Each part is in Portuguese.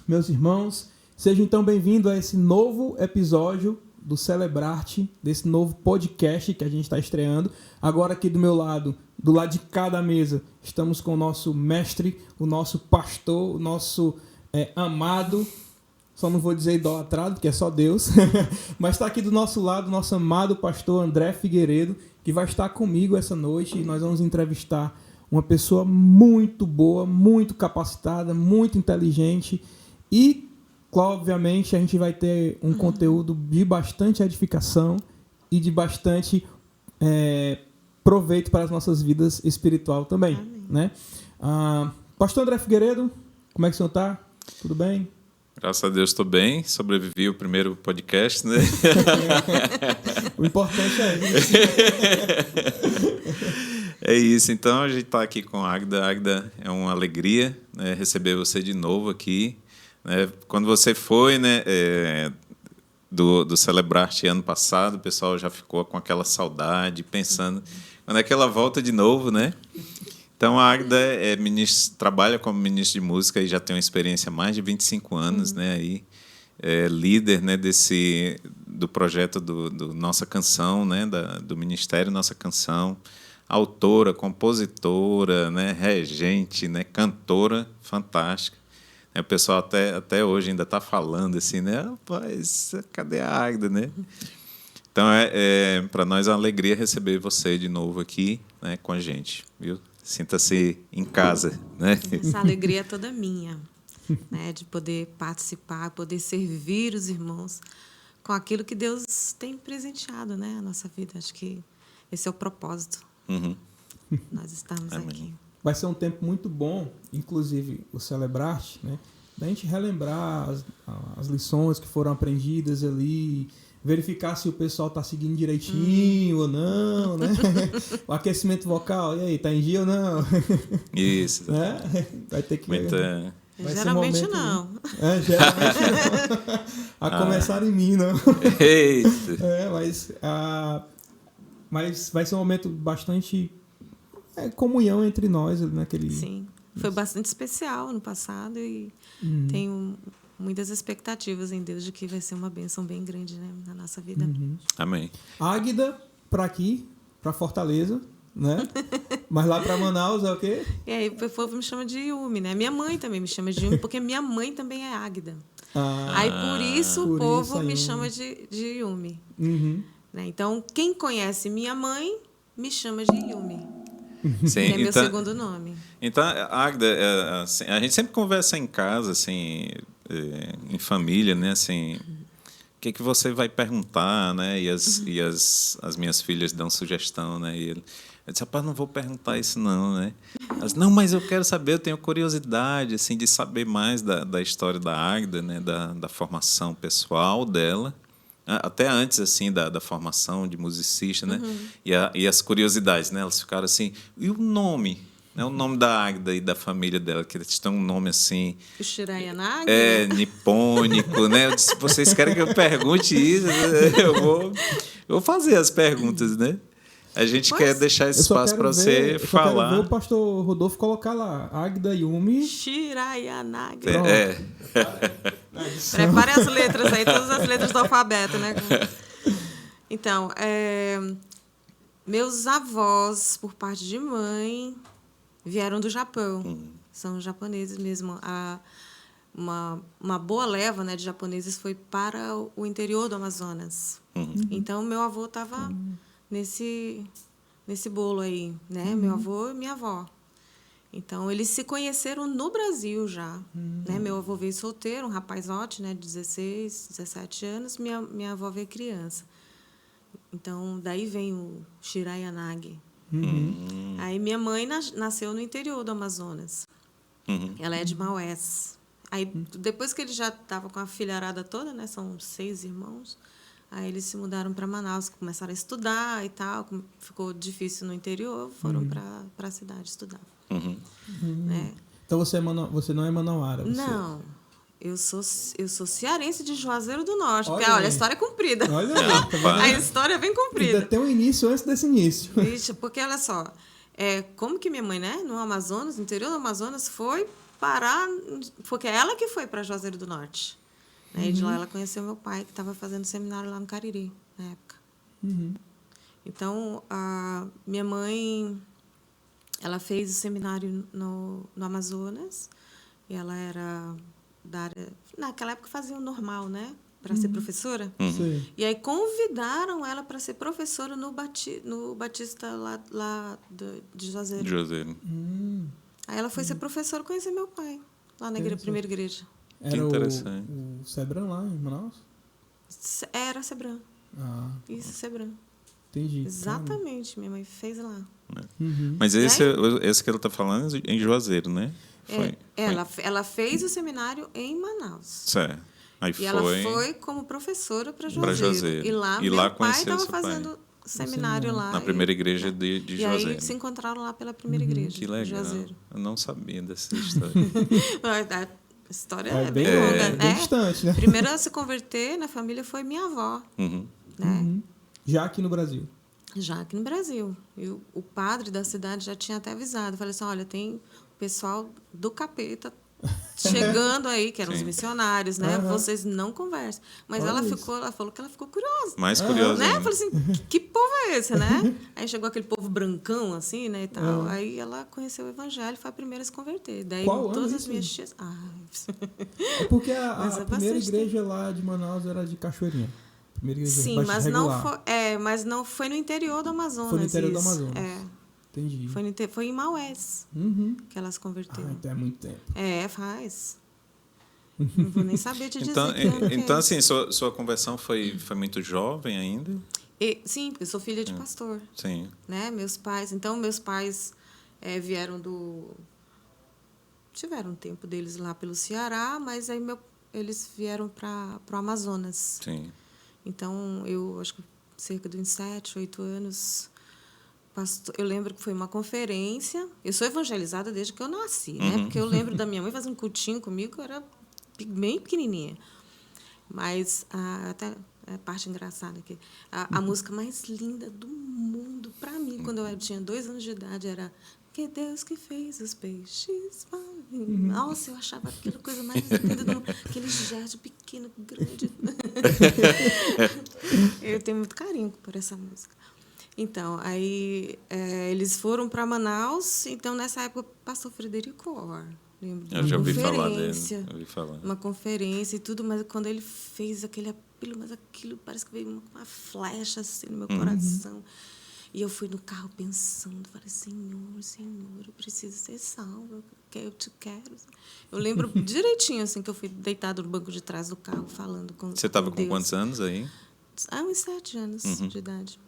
meus irmãos. Sejam então bem-vindos a esse novo episódio do Celebrarte, desse novo podcast que a gente está estreando. Agora aqui do meu lado, do lado de cada mesa, estamos com o nosso mestre, o nosso pastor, o nosso amado, só não vou dizer idolatrado, porque é só Deus, mas está aqui do nosso lado o nosso amado pastor André Figueiredo, que vai estar comigo essa noite e nós vamos entrevistar uma pessoa muito boa, muito capacitada, muito inteligente e, obviamente, a gente vai ter um conteúdo de bastante edificação e de bastante proveito para as nossas vidas espiritual também. Né? Pastor André Figueiredo, como é que o senhor está? Tudo bem? Graças a Deus estou bem, sobrevivi ao primeiro podcast, né? O importante é isso. É isso, então a gente está aqui com a Águida. Águida, é uma alegria, né, receber você de novo aqui. Né? Quando você foi, né, do Celebrarte ano passado, o pessoal já ficou com aquela saudade, pensando quando é que ela volta de novo, né? Então, a Águida trabalha como ministra de música e já tem uma experiência há mais de 25 anos, né? Aí, líder, né, do projeto do Nossa Canção, né? Do Ministério Nossa Canção, autora, compositora, né? Regente, né? Cantora fantástica. O pessoal até hoje ainda está falando assim, né? Rapaz, cadê a Águida, né? Então, para nós é uma alegria receber você de novo aqui, né, com a gente, viu? Sinta-se em casa, né? Essa alegria é toda minha, né? De poder participar, poder servir os irmãos com aquilo que Deus tem presenteado, né? A nossa vida. Acho que esse é o propósito. Nós estamos aqui. Vai ser um tempo muito bom, inclusive o Celebrarte, né? Da gente relembrar as lições que foram aprendidas ali, verificar se o pessoal está seguindo direitinho ou não, né? O aquecimento vocal, e aí, tá em dia ou não? Isso. Né? Vai ter que... Geralmente não. Geralmente não. A começar em mim, não. Mas vai ser um momento bastante comunhão entre nós naquele... Sim, foi bastante especial no passado e tenho muitas expectativas em Deus de que vai ser uma bênção bem grande, né, na nossa vida. Amém. Águida para aqui, para Fortaleza, né? Mas lá para Manaus é o quê? E aí o povo me chama de Yumi, né? Minha mãe também me chama de Yumi, porque minha mãe também é Águida. Aí por isso o povo me chama de Yumi. Né? Então, quem conhece minha mãe me chama de Yumi. Sim, que é meu segundo nome. Então, Águida, assim, a gente sempre conversa em casa, assim, em família, né? Assim, o que você vai perguntar, né? E as minhas filhas dão sugestão, né? E eu disse, rapaz, não vou perguntar isso não, né? Elas, não, mas eu quero saber, eu tenho curiosidade, assim, de saber mais da história da Águida, né? Da formação pessoal dela. Até antes, assim, da formação de musicista, né? E as curiosidades, né? Elas ficaram assim... E o nome? Né? O nome da Águida e da família dela, que eles têm um nome, assim... O Shiraya Nagida? Nipônico, né? Eu disse, vocês querem que eu pergunte isso? Eu vou fazer as perguntas, né? A gente quer deixar esse espaço para você falar. Eu quero ver o pastor Rodolfo colocar lá, Águida Yumi... Shiraya Nagida. Prepare as letras aí, todas as letras do alfabeto, né? Então, meus avós, por parte de mãe, vieram do Japão. São japoneses mesmo. Uma boa leva, né, de japoneses foi para o interior do Amazonas. Então, meu avô estava nesse bolo aí, né? Meu avô e minha avó. Então, eles se conheceram no Brasil já. Né? Meu avô veio solteiro, um rapazote, né, de 16, 17 anos. Minha avó veio criança. Então, daí vem o Shiraya Nagi. Aí, minha mãe nasceu no interior do Amazonas. Ela é de Maués. Aí, depois que ele já estava com a filharada toda, né, são 6 irmãos, aí eles se mudaram para Manaus, começaram a estudar e tal. Ficou difícil no interior, foram para a cidade estudar. Né? Então você não é manauara? Não, eu sou cearense de Juazeiro do Norte. Porque, olha, a história é comprida. Olha aí, a história é bem comprida. Ainda tem um início antes desse início. Vixe, porque, olha só, como que minha mãe, né, no Amazonas, no interior do Amazonas, foi parar, porque ela que foi para Juazeiro do Norte. Né? E de lá ela conheceu meu pai, que estava fazendo seminário lá no Cariri, na época. Então, a minha mãe, ela fez o seminário no Amazonas, e ela era da área... Naquela época fazia o normal, né? Para ser professora. Sim. E aí convidaram ela para ser professora no Batista lá de Juazeiro. Juazeiro. Aí ela foi ser professora e conhecer meu pai, lá na primeira igreja. Era interessante. o Sebran lá em Manaus? Era Sebran. Ah, Isso, Sebran. entendi. Exatamente, minha mãe fez lá. Mas esse que ela está falando é em Juazeiro, né? Ela fez o seminário em Manaus. Certo. Aí E ela foi como professora para Juazeiro. Juazeiro. E lá E meu lá pai conheceu estava seu pai. fazendo seminário lá. Na primeira igreja de E Juazeiro. aí se encontraram lá pela primeira igreja Que de legal. Juazeiro. Eu não sabia dessa história. A história é bem bem longa. bem distante, né? Primeiro a se converter na família foi minha avó. Né? Já aqui no Brasil. Já aqui no Brasil. E o padre da cidade já tinha até avisado. Falei assim, olha, tem o pessoal do capeta chegando aí, que eram os missionários, né? Vocês não conversam. Mas Olha ela isso. falou que ela ficou curiosa. Mais curiosa Né? ainda. Eu falei assim, que povo é esse, né? Aí chegou aquele povo brancão, assim, né, e tal. Aí ela conheceu o evangelho e foi a primeira a se converter. Daí Qual todas ano as isso? minhas tias... É porque Mas a é primeira bastante igreja lá de Manaus era de Cachoeirinha. Primeira igreja Sim, bastante regular. mas não foi no interior do Amazonas. Foi no interior do isso. Amazonas. É, Entendi. foi em Maués que ela se converteu. Ah, então é muito tempo. Faz. Não vou nem saber te dizer que ano que Então é. assim, sua conversão foi muito jovem ainda? Sim, porque eu sou filha de pastor. Sim. Né? Meus pais vieram tiveram um tempo deles lá pelo Ceará, mas aí eles vieram para o Amazonas. Sim. Então, eu acho que cerca de uns 7, 8 anos, eu lembro que foi uma conferência. Eu sou evangelizada desde que eu nasci, né? Porque eu lembro da minha mãe fazendo cultinho comigo, eu era bem pequenininha. Mas, até a parte engraçada aqui, a música mais linda do mundo, para mim, quando eu tinha 2 anos de idade, era Que Deus que fez os peixes para mim. Nossa, eu achava aquela coisa mais linda do mundo. Aquele gesto pequeno, grande. Eu tenho muito carinho por essa música. Então, aí eles foram para Manaus. Então, nessa época, o pastor Frederico Orr. Lembro de Eu já ouvi falar dele. conferência. Ouvi falar. Uma conferência e tudo, mas quando ele fez aquele apelo, mas aquilo parece que veio uma flecha assim no meu coração. E eu fui no carro pensando, falei, Senhor, eu preciso ser salva, eu te quero. Eu lembro direitinho, assim, que eu fui deitada no banco de trás do carro, falando com Deus. Você estava com quantos anos aí? Uns 7 anos de idade.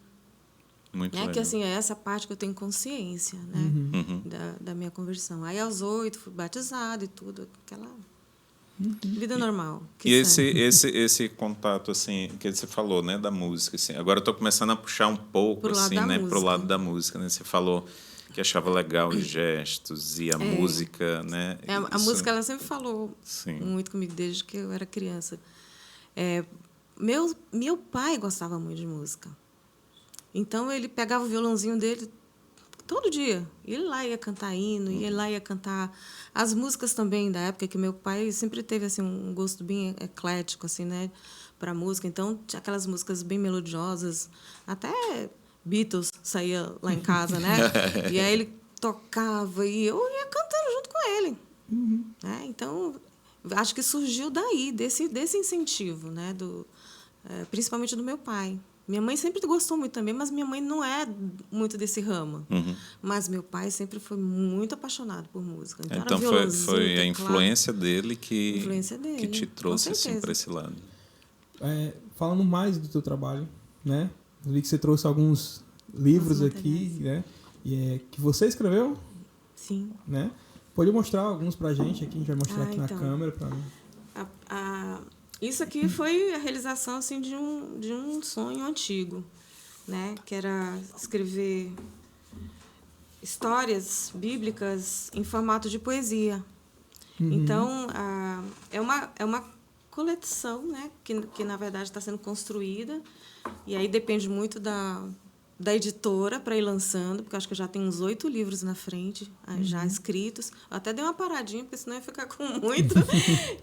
Muito legal. Que, assim, é essa parte que eu tenho consciência, né, da minha conversão. Aí, aos 8, fui batizada e tudo, aquela vida normal. E esse contato, assim, que você falou, né, da música, assim. Agora eu estou começando a puxar um pouco, assim, né, pro lado da música, né? Você falou que achava legal os gestos e a música, né? A música, ela sempre falou Sim. muito comigo desde que eu era criança. Meu pai gostava muito de música. Então, ele pegava o violãozinho dele todo dia. Ele lá ia cantar hino, ele lá ia cantar as músicas também da época, que meu pai sempre teve assim, um gosto bem eclético assim, né, para música. Então, tinha aquelas músicas bem melodiosas. Até Beatles saía lá em casa, né? E aí ele tocava e eu ia cantando junto com ele. Né? Então, acho que surgiu daí, desse incentivo, né, principalmente do meu pai. Minha mãe sempre gostou muito também, mas minha mãe não é muito desse ramo. Mas meu pai sempre foi muito apaixonado por música. Então foi a influência dele que te trouxe assim, para esse lado. Falando mais do teu trabalho, né? Eu vi que você trouxe alguns livros aqui, né? Que você escreveu? Sim. Né? Pode mostrar alguns pra gente aqui, a gente vai mostrar aqui na câmera. Isso aqui foi a realização assim, de um sonho antigo, né? Que era escrever histórias bíblicas em formato de poesia. Então, é uma coleção, né? Que na verdade está sendo construída, e aí depende muito da editora para ir lançando, porque eu acho que eu já tenho uns 8 livros na frente, já escritos. Eu até dei uma paradinha, porque senão ia ficar com muito.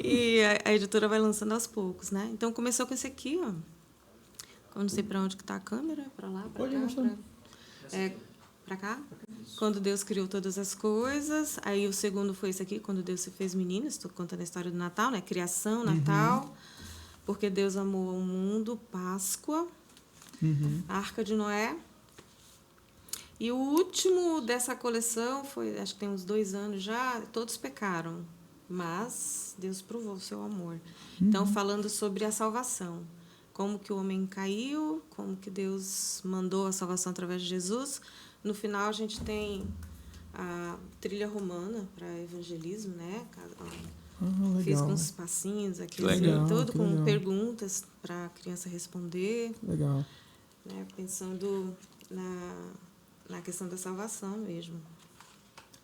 E a editora vai lançando aos poucos, né? Então, começou com esse aqui, ó. Eu não sei para onde que está a câmera, para lá, para cá. Para cá. Quando Deus criou todas as coisas. Aí o segundo foi esse aqui, quando Deus se fez menino. Estou contando a história do Natal, né? Criação, Natal. Porque Deus amou o mundo, Páscoa. A Arca de Noé. E o último dessa coleção foi, acho que tem uns 2 anos já, todos pecaram, mas Deus provou o seu amor. Então, falando sobre a salvação, como que o homem caiu, como que Deus mandou a salvação através de Jesus. No final, a gente tem a trilha romana para evangelismo, né? Fiz com uns passinhos aqui, tudo com perguntas para a criança responder. Legal. Né, pensando na questão da salvação mesmo,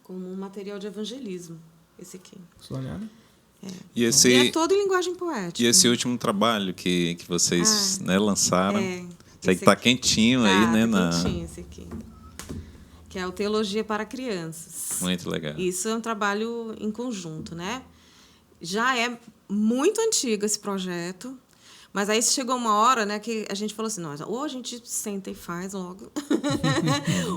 como um material de evangelismo, esse aqui. Sonhada? E é todo em linguagem poética. E esse último trabalho que vocês lançaram, esse que está quentinho aí, né? Quentinho esse aqui. Que é o Teologia para Crianças. Muito legal. Isso é um trabalho em conjunto, né? Já é muito antigo esse projeto. Mas aí chegou uma hora, né, que a gente falou assim, não, ou a gente senta e faz logo,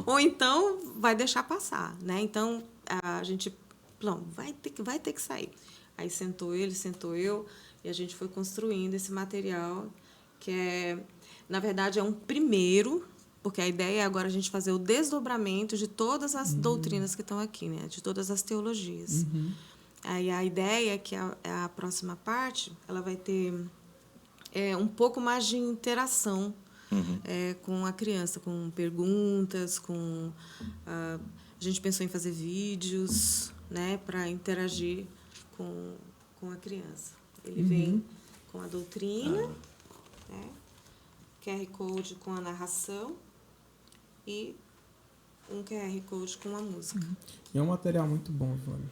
ou então vai deixar passar, né? Então, a gente, não, vai ter que sair. Aí sentou ele, sentou eu, e a gente foi construindo esse material, que na verdade, é um primeiro, porque a ideia é agora a gente fazer o desdobramento de todas as doutrinas que estão aqui, né? De todas as teologias. Aí a ideia é que a próxima parte, ela vai ter... um pouco mais de interação com a criança, com perguntas, a gente pensou em fazer vídeos, né, para interagir com a criança. Ele vem com a doutrina, né, QR Code com a narração e um QR Code com a música. E é um material muito bom, Ivone.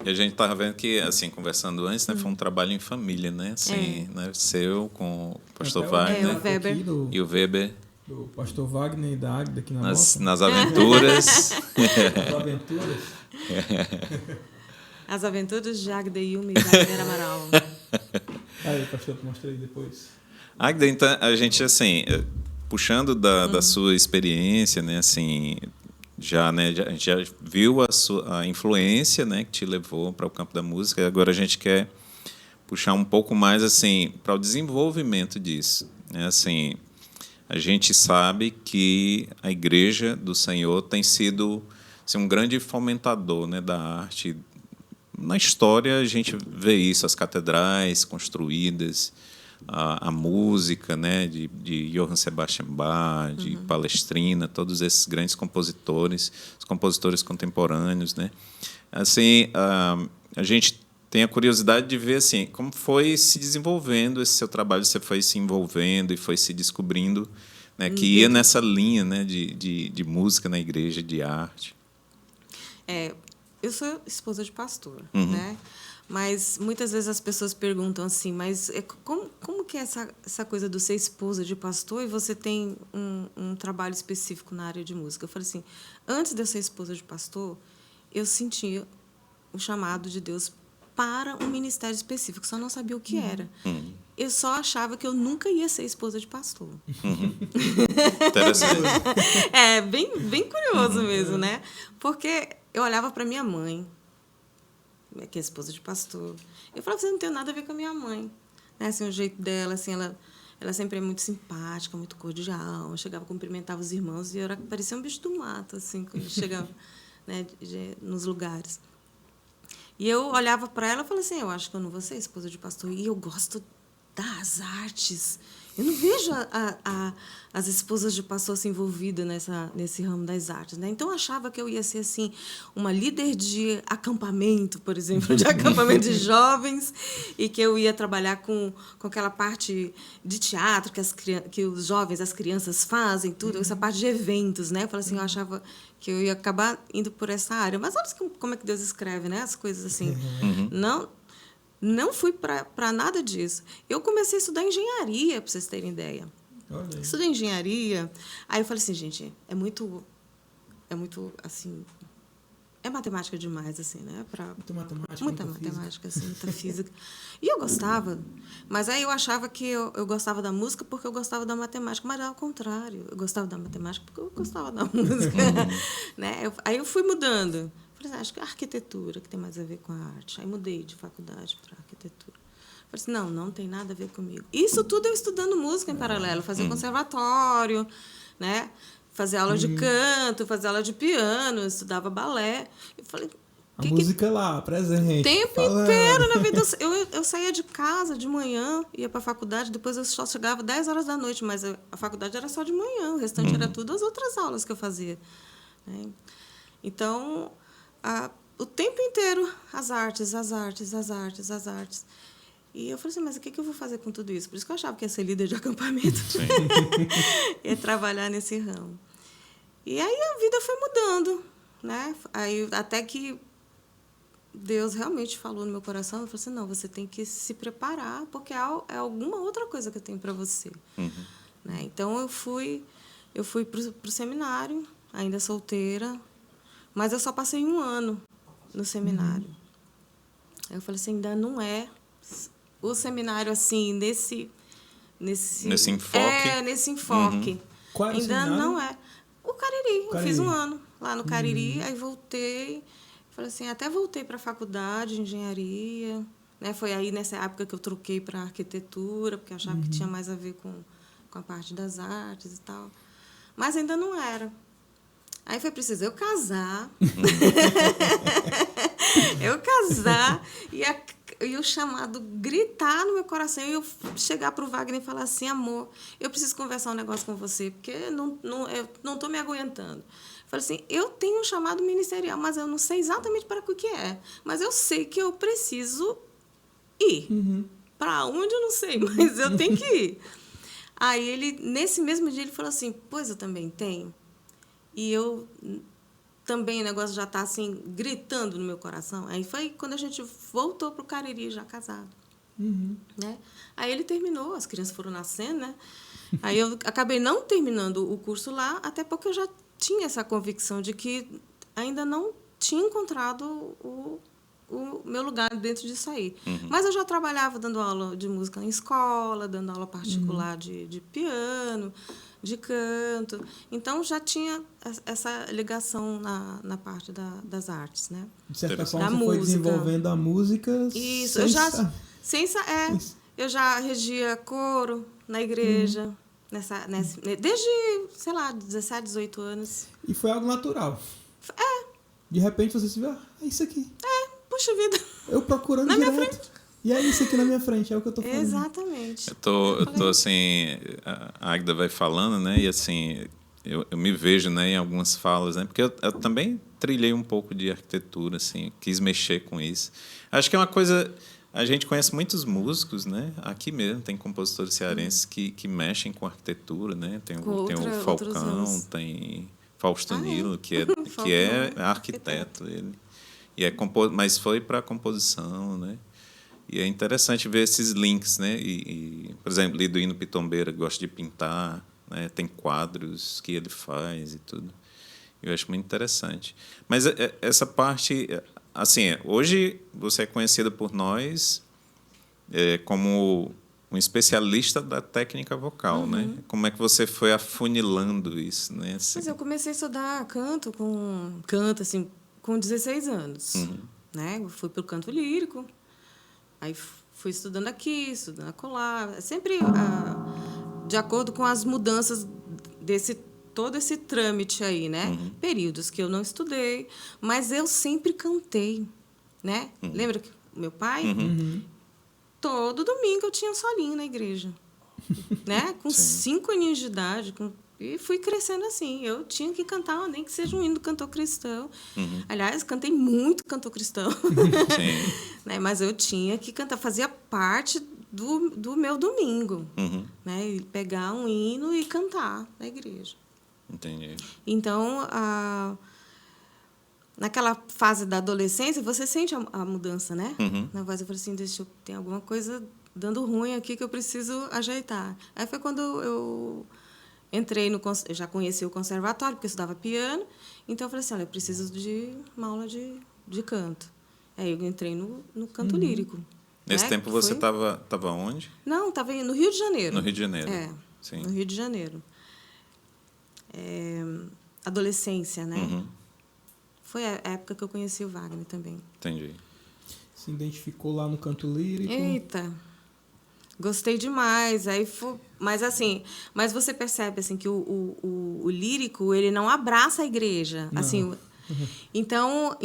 E a gente estava vendo que, assim, conversando antes, né, foi um trabalho em família, né? Assim, né, seu com o pastor Wagner o Weber. E o Weber. Do pastor Wagner e da Águida aqui na nas aventuras. As aventuras. As aventuras de Águida Yumi e Wagner Amaral. Aí, pastor, eu mostrei depois. Águida, então, a gente, assim, puxando da sua experiência, né, assim... a gente já viu a influência, né, que te levou para o campo da música. Agora a gente quer puxar um pouco mais assim para o desenvolvimento disso. Né? Assim, a gente sabe que a Igreja do Senhor tem sido assim, um grande fomentador, né, da arte. Na história a gente vê isso, as catedrais construídas, a música, né, de Johann Sebastian Bach, de Palestrina, todos esses grandes compositores, os compositores contemporâneos, né? Assim, a gente tem a curiosidade de ver assim como foi se desenvolvendo esse seu trabalho, você foi se envolvendo e foi se descobrindo, né, que ia nessa linha, né, de música na igreja, de arte. Eu sou esposa de pastor, né? Mas muitas vezes as pessoas perguntam assim, mas como que é essa coisa do ser esposa de pastor e você tem um trabalho específico na área de música? Eu falei assim, antes de eu ser esposa de pastor, eu sentia o chamado de Deus para um ministério específico, só não sabia o que era. Eu só achava que eu nunca ia ser esposa de pastor. Interessante. Bem curioso mesmo, né? Porque eu olhava para minha mãe, que é esposa de pastor. Eu falava, você não tem nada a ver com a minha mãe. Né? Assim, o jeito dela, assim, ela sempre é muito simpática, muito cordial. Chegava, cumprimentava os irmãos e eu parecia um bicho do mato, assim, quando chegava, né, nos lugares. E eu olhava para ela e falava assim, eu acho que eu não vou ser esposa de pastor. E eu gosto das artes. Eu não vejo as esposas de pastor se envolvidas nesse ramo das artes, né? Então, eu achava que eu ia ser assim, uma líder de acampamento, por exemplo, de acampamento de jovens, e que eu ia trabalhar com aquela parte de teatro que os jovens, as crianças fazem, tudo, essa parte de eventos, né? Eu falei assim, eu achava que eu ia acabar indo por essa área. Mas olha como é que Deus escreve, né? As coisas assim. Não fui para nada disso. Eu comecei a estudar engenharia, para vocês terem ideia. Olha aí. Estudei engenharia. Aí eu falei assim, gente, é muito assim, é matemática demais, assim, né? Muita matemática, Muita matemática, assim, muita física. E eu gostava, mas aí eu achava que eu gostava da música porque eu gostava da matemática, mas era ao contrário. Eu gostava da matemática porque eu gostava da música, né? Aí eu fui mudando. Falei assim, acho que a arquitetura que tem mais a ver com a arte. Aí mudei de faculdade para arquitetura. Falei assim, não tem nada a ver comigo. Isso tudo eu estudando música em paralelo, fazia conservatório, né? Fazer aula de canto, fazer aula de piano, eu estudava balé. Eu falei, a música lá, presente. O tempo inteiro na vida. Eu saía de casa de manhã, ia para a faculdade, depois eu só chegava 10 horas da noite, mas a faculdade era só de manhã, o restante era tudo as outras aulas que eu fazia. Né? Então, o tempo inteiro, as artes. E eu falei assim, mas o que eu vou fazer com tudo isso? Por isso que eu achava que ia ser líder de acampamento. Ia trabalhar nesse ramo. E aí a vida foi mudando, né? Aí, até que Deus realmente falou no meu coração, eu falei assim, não, você tem que se preparar, porque é alguma outra coisa que eu tenho para você. Né? Então, eu fui para o seminário, ainda solteira, mas eu só passei 1 ano no seminário. Aí eu falei assim, ainda não é o seminário assim, nesse enfoque. Nesse enfoque. Qual era o ainda seminário? não é. O Cariri. Eu fiz 1 ano lá no Cariri, aí voltei. Falei assim, até voltei para a faculdade de engenharia. Né? Foi aí nessa época que eu troquei para arquitetura, porque eu achava que tinha mais a ver com a parte das artes e tal. Mas ainda não era. Aí foi preciso eu casar. E o chamado gritar no meu coração e eu chegar para o Wagner e falar assim, amor, eu preciso conversar um negócio com você, porque eu não estou me aguentando. Falei assim, eu tenho um chamado ministerial, mas eu não sei exatamente para o que é. Mas eu sei que eu preciso ir. Para onde eu não sei, mas eu tenho que ir. Aí ele, nesse mesmo dia, ele falou assim, pois eu também tenho. E eu também o negócio já está assim, gritando no meu coração. Aí foi quando a gente voltou para o Cariri, já casado. Né? Aí ele terminou, as crianças foram nascendo, né? Aí eu acabei não terminando o curso lá, até porque eu já tinha essa convicção de que ainda não tinha encontrado o meu lugar dentro disso aí. Mas eu já trabalhava dando aula de música em escola, dando aula particular de piano, de canto. Então, já tinha essa ligação na parte das artes, né? De certa forma, Da você foi música. desenvolvendo a música. Isso, eu já regia coro na igreja, desde, sei lá, 17, 18 anos. E foi algo natural. De repente você se vê, é isso aqui. Puxa vida. Eu procurando Na direto. minha frente. E é isso aqui na minha frente, é o que eu tô falando. Exatamente. Eu tô assim, a Águida vai falando, né? E assim, eu me vejo, né, em algumas falas, né? Porque eu também trilhei um pouco de arquitetura, assim, quis mexer com isso. Acho que é uma coisa... A gente conhece muitos músicos, né? Aqui mesmo tem compositores cearenses que mexem com arquitetura, né? Tem o Falcão, tem Fausto Nilo, que é arquiteto. Ele. E mas foi para composição, né? E é interessante ver esses links, né? Por exemplo, Liduíno Pitombeira gosta de pintar, né? Tem quadros que ele faz e tudo. Eu acho muito interessante. Mas essa parte, assim, hoje você é conhecida por nós como um especialista da técnica vocal, né? Como é que você foi afunilando isso, né? Assim. Mas eu comecei a estudar canto assim, com 16 anos, né? Eu fui para o canto lírico, aí fui estudando aqui, estudando acolá, sempre de acordo com as mudanças todo esse trâmite aí, né? Períodos que eu não estudei, mas eu sempre cantei, né? Lembra que meu pai, todo domingo eu tinha um solinho na igreja, né? Com 5 aninhos de idade, e fui crescendo assim. Eu tinha que cantar, nem que seja um hino do cantor cristão. Aliás, cantei muito cantor cristão. Né? Mas eu tinha que cantar, fazia parte do meu domingo. Né? E pegar um hino e cantar na igreja. Entendi. Então, naquela fase da adolescência, você sente a mudança, né? Na voz, eu falei assim, tem alguma coisa dando ruim aqui que eu preciso ajeitar. Aí foi quando eu entrei eu já conheci o conservatório, porque eu estudava piano, então eu falei assim, olha, eu preciso de uma aula de canto. Aí eu entrei no canto lírico. Nesse né? tempo você estava onde? Não, estava no Rio de Janeiro. No Rio de Janeiro. Sim. No Rio de Janeiro. Adolescência, né? Foi a época que eu conheci o Wagner também. Entendi. Se identificou lá no canto lírico. Eita, gostei demais. Mas você percebe assim que o lírico ele não abraça a igreja, Não. assim. Então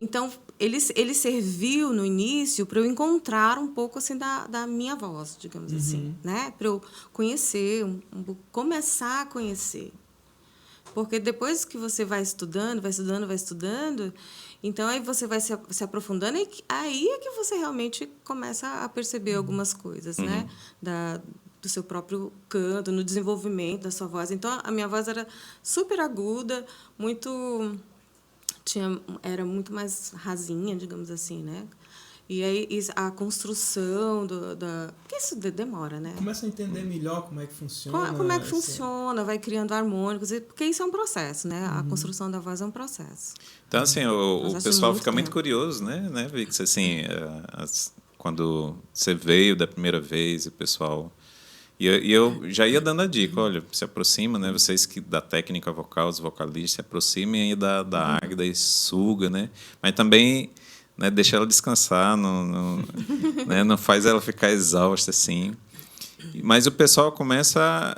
ele serviu no início para eu encontrar um pouco assim da minha voz, digamos assim, né? Para eu conhecer, começar a conhecer. Porque depois que você vai estudando, então aí você vai se aprofundando e aí é que você realmente começa a perceber algumas coisas, né? Do seu próprio canto, no desenvolvimento da sua voz. Então, a minha voz era super aguda, era muito mais rasinha, digamos assim, né? E aí a construção porque isso demora, né? Começa a entender melhor como é que funciona. Como é que funciona, vai criando harmônicos, porque isso é um processo, né? A construção da voz é um processo. Então, assim, o pessoal fica muito tempo. curioso, né, Vix? Assim, quando você veio da primeira vez, o pessoal... E eu já ia dando a dica, olha, se aproxima, né? Vocês que da técnica vocal, os vocalistas, se aproximem aí da Águida e suga, né? Mas também... né, deixa ela descansar, né, não faz ela ficar exausta assim. Mas o pessoal começa,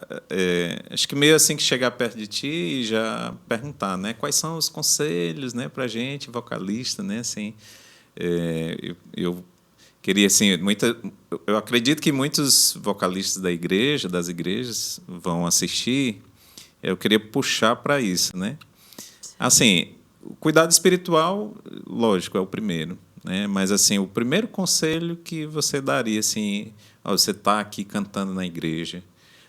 acho que meio assim que chegar perto de ti e já perguntar, né, quais são os conselhos, né, para gente vocalista, né, assim. Eu queria assim, eu acredito que muitos vocalistas das igrejas vão assistir. Eu queria puxar para isso, né? Assim. O cuidado espiritual, lógico, é o primeiro, né? Mas assim, o primeiro conselho que você daria, assim, você está aqui cantando na igreja,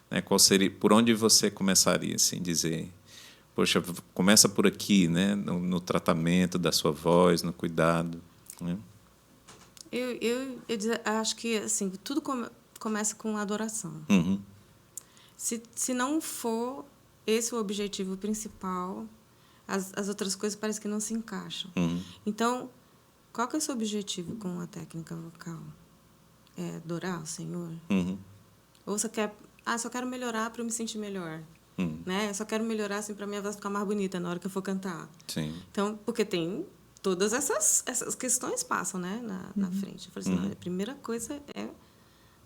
né? Qual seria, por onde você começaria, assim, dizer, poxa, começa por aqui, né? No tratamento da sua voz, no cuidado, né? Eu acho que assim tudo começa com adoração. Se não for esse o objetivo principal, as outras coisas parecem que não se encaixam. Então, qual que é o seu objetivo com a técnica vocal? É adorar o Senhor? Ou você quer... só quero melhorar para eu me sentir melhor. Né? Só quero melhorar assim, para a minha voz ficar mais bonita na hora que eu for cantar. Sim. Então, porque tem... Todas essas questões passam, né, na frente. Eu falei assim, a primeira coisa é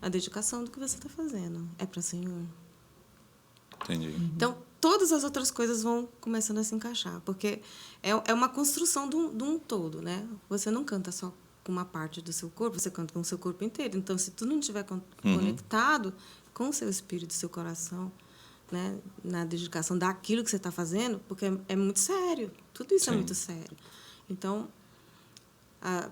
a dedicação do que você está fazendo. É para o Senhor. Entendi. Então, todas as outras coisas vão começando a se encaixar, porque é uma construção de um todo, né? Você não canta só com uma parte do seu corpo, você canta com o seu corpo inteiro. Então, se tu não estiver conectado com o seu espírito, seu coração, né, na dedicação daquilo que você está fazendo, porque é muito sério. Tudo isso é muito sério. Então, a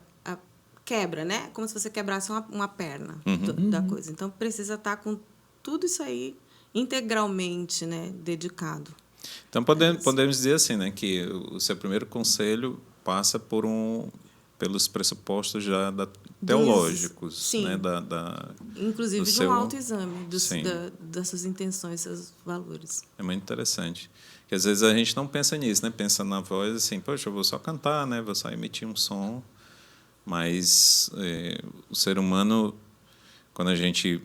quebra, né? Como se você quebrasse uma perna da coisa. Então, precisa estar com tudo isso aí integralmente, né, dedicado. Então podemos dizer assim, né, que o seu primeiro conselho passa pelos pressupostos já teológicos, sim. né, inclusive de um autoexame das suas intenções, seus valores. É muito interessante. Porque às vezes a gente não pensa nisso, né? Pensa na voz assim, poxa, eu vou só cantar, né? Vou só emitir um som. Mas o ser humano, quando a gente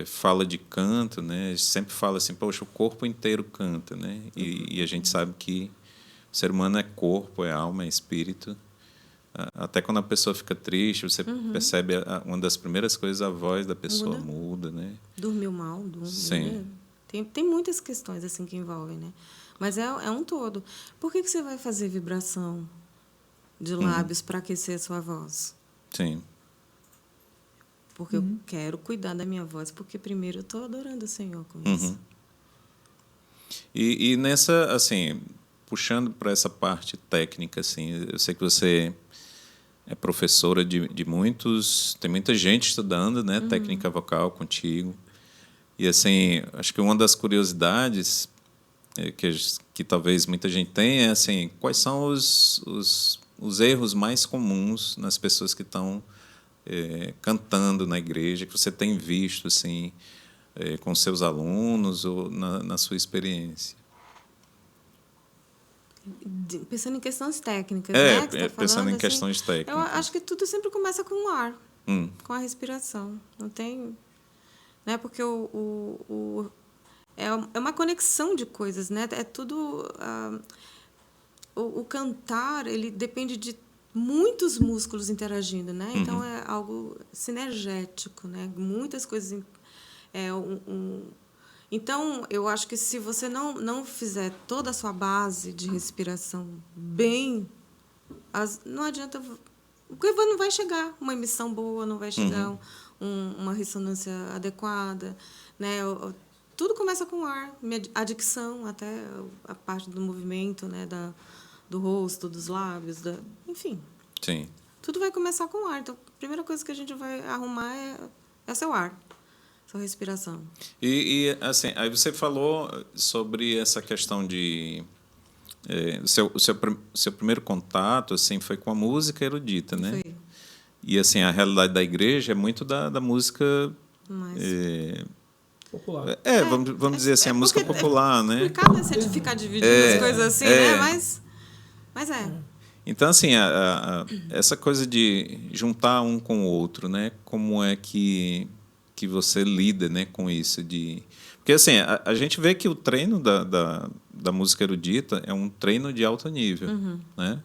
fala de canto, né? A gente sempre fala assim, poxa, o corpo inteiro canta, né? E a gente sabe que o ser humano é corpo, é alma, é espírito. Até quando a pessoa fica triste, você percebe uma das primeiras coisas, a voz da pessoa muda, né? Dormiu mal, Sim. Né? Tem muitas questões assim que envolvem, né? Mas é um todo. Por que você vai fazer vibração de lábios para aquecer a sua voz? Sim. Porque eu quero cuidar da minha voz, porque primeiro eu estou adorando o Senhor com isso. E nessa, assim, puxando para essa parte técnica, assim, eu sei que você é professora de muitos... Tem muita gente estudando, né, técnica vocal contigo. E, assim, acho que uma das curiosidades que talvez muita gente tenha é, assim, quais são os erros mais comuns nas pessoas que estão cantando na igreja, que você tem visto assim, com seus alunos ou na sua experiência? Pensando em questões técnicas, né? Que você tá Pensando falando, em assim, questões eu técnicas. acho que tudo sempre começa com o ar, com a respiração. Não tem... Né? Porque é uma conexão de coisas, né? É tudo... O cantar, ele depende de muitos músculos interagindo, né? Então, é algo sinergético, né? Muitas coisas... Então, eu acho que se você não fizer toda a sua base de respiração bem, não adianta... Porque não vai chegar uma emissão boa, não vai chegar uma ressonância adequada, né? Tudo começa com o ar, a dicção, até a parte do movimento, né? Do rosto, dos lábios, enfim. Sim. Tudo vai começar com o ar. Então, a primeira coisa que a gente vai arrumar é seu ar, sua respiração. E assim, aí você falou sobre essa questão de... o seu primeiro contato assim, foi com a música erudita, né? Foi. E assim, a realidade da igreja é muito da música... Popular. Vamos dizer assim, a música popular, né? É complicado se a gente ficar dividindo as coisas assim, né? Mas é. Então, assim, essa coisa de juntar um com o outro, né? Como é que você lida, né, com isso? Porque, assim, a gente vê que o treino da música erudita é um treino de alto nível, né?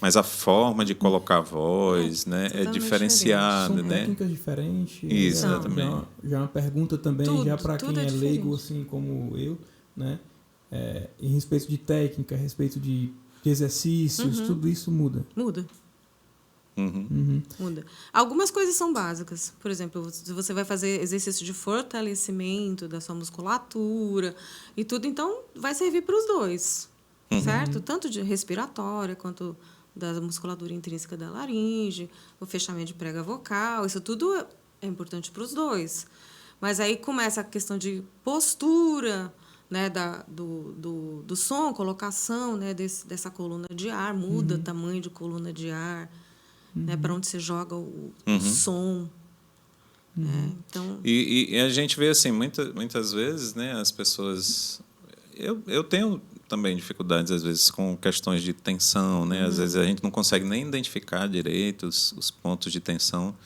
Mas a forma de colocar a voz, né, é diferenciada, São né? técnicas diferentes. Isso, exatamente. Já uma pergunta também, já para quem é leigo, assim como eu, né? Em respeito de técnica, a respeito de exercícios, tudo isso muda. Muda. Muda. Algumas coisas são básicas. Por exemplo, se você vai fazer exercício de fortalecimento da sua musculatura e tudo, então vai servir para os dois, certo? Tanto de respiratória quanto da musculatura intrínseca da laringe, o fechamento de prega vocal, isso tudo é importante para os dois. Mas aí começa a questão de postura, né, do som, colocação, né, dessa coluna de ar, muda o tamanho de coluna de ar, né, para onde você joga o som. Né? Então... E a gente vê assim, muitas vezes, né, as pessoas... Eu tenho também dificuldades, às vezes, com questões de tensão, né? Às vezes a gente não consegue nem identificar direito os pontos de tensão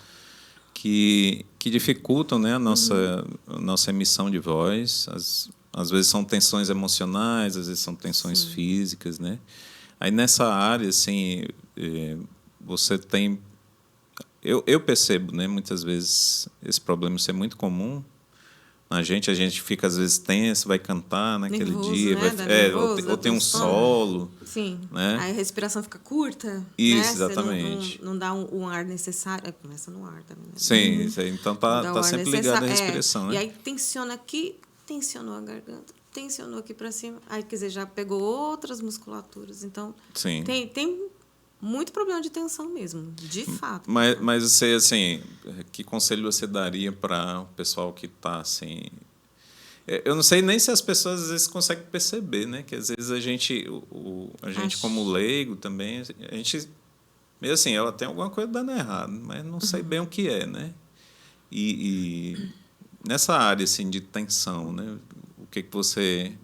que dificultam, né, a nossa emissão de voz. Às vezes são tensões emocionais, às vezes são tensões físicas, né? Aí nessa área, assim, você tem... Eu percebo, né, muitas vezes esse problema ser muito comum. A gente fica, às vezes, tenso, vai cantar naquele nervoso, dia, né? ou tem um solo. Sim. Né? Aí a respiração fica curta. Isso, né? exatamente. Você não dá um ar necessário. Começa no ar também. Né? Sim, então tá sempre ligado à respiração. Né? E aí tensiona aqui, tensionou a garganta, tensionou aqui para cima. Aí, quer dizer, já pegou outras musculaturas. Então, Sim. Tem muito problema de tensão mesmo, de fato. Mas você, assim, que conselho você daria para o pessoal que está assim... Eu não sei nem se as pessoas às vezes conseguem perceber, né? Que às vezes a gente como leigo também, a gente meio assim, ela tem alguma coisa dando errado, mas não sei bem o que é, né? E nessa área assim de tensão, né? O que você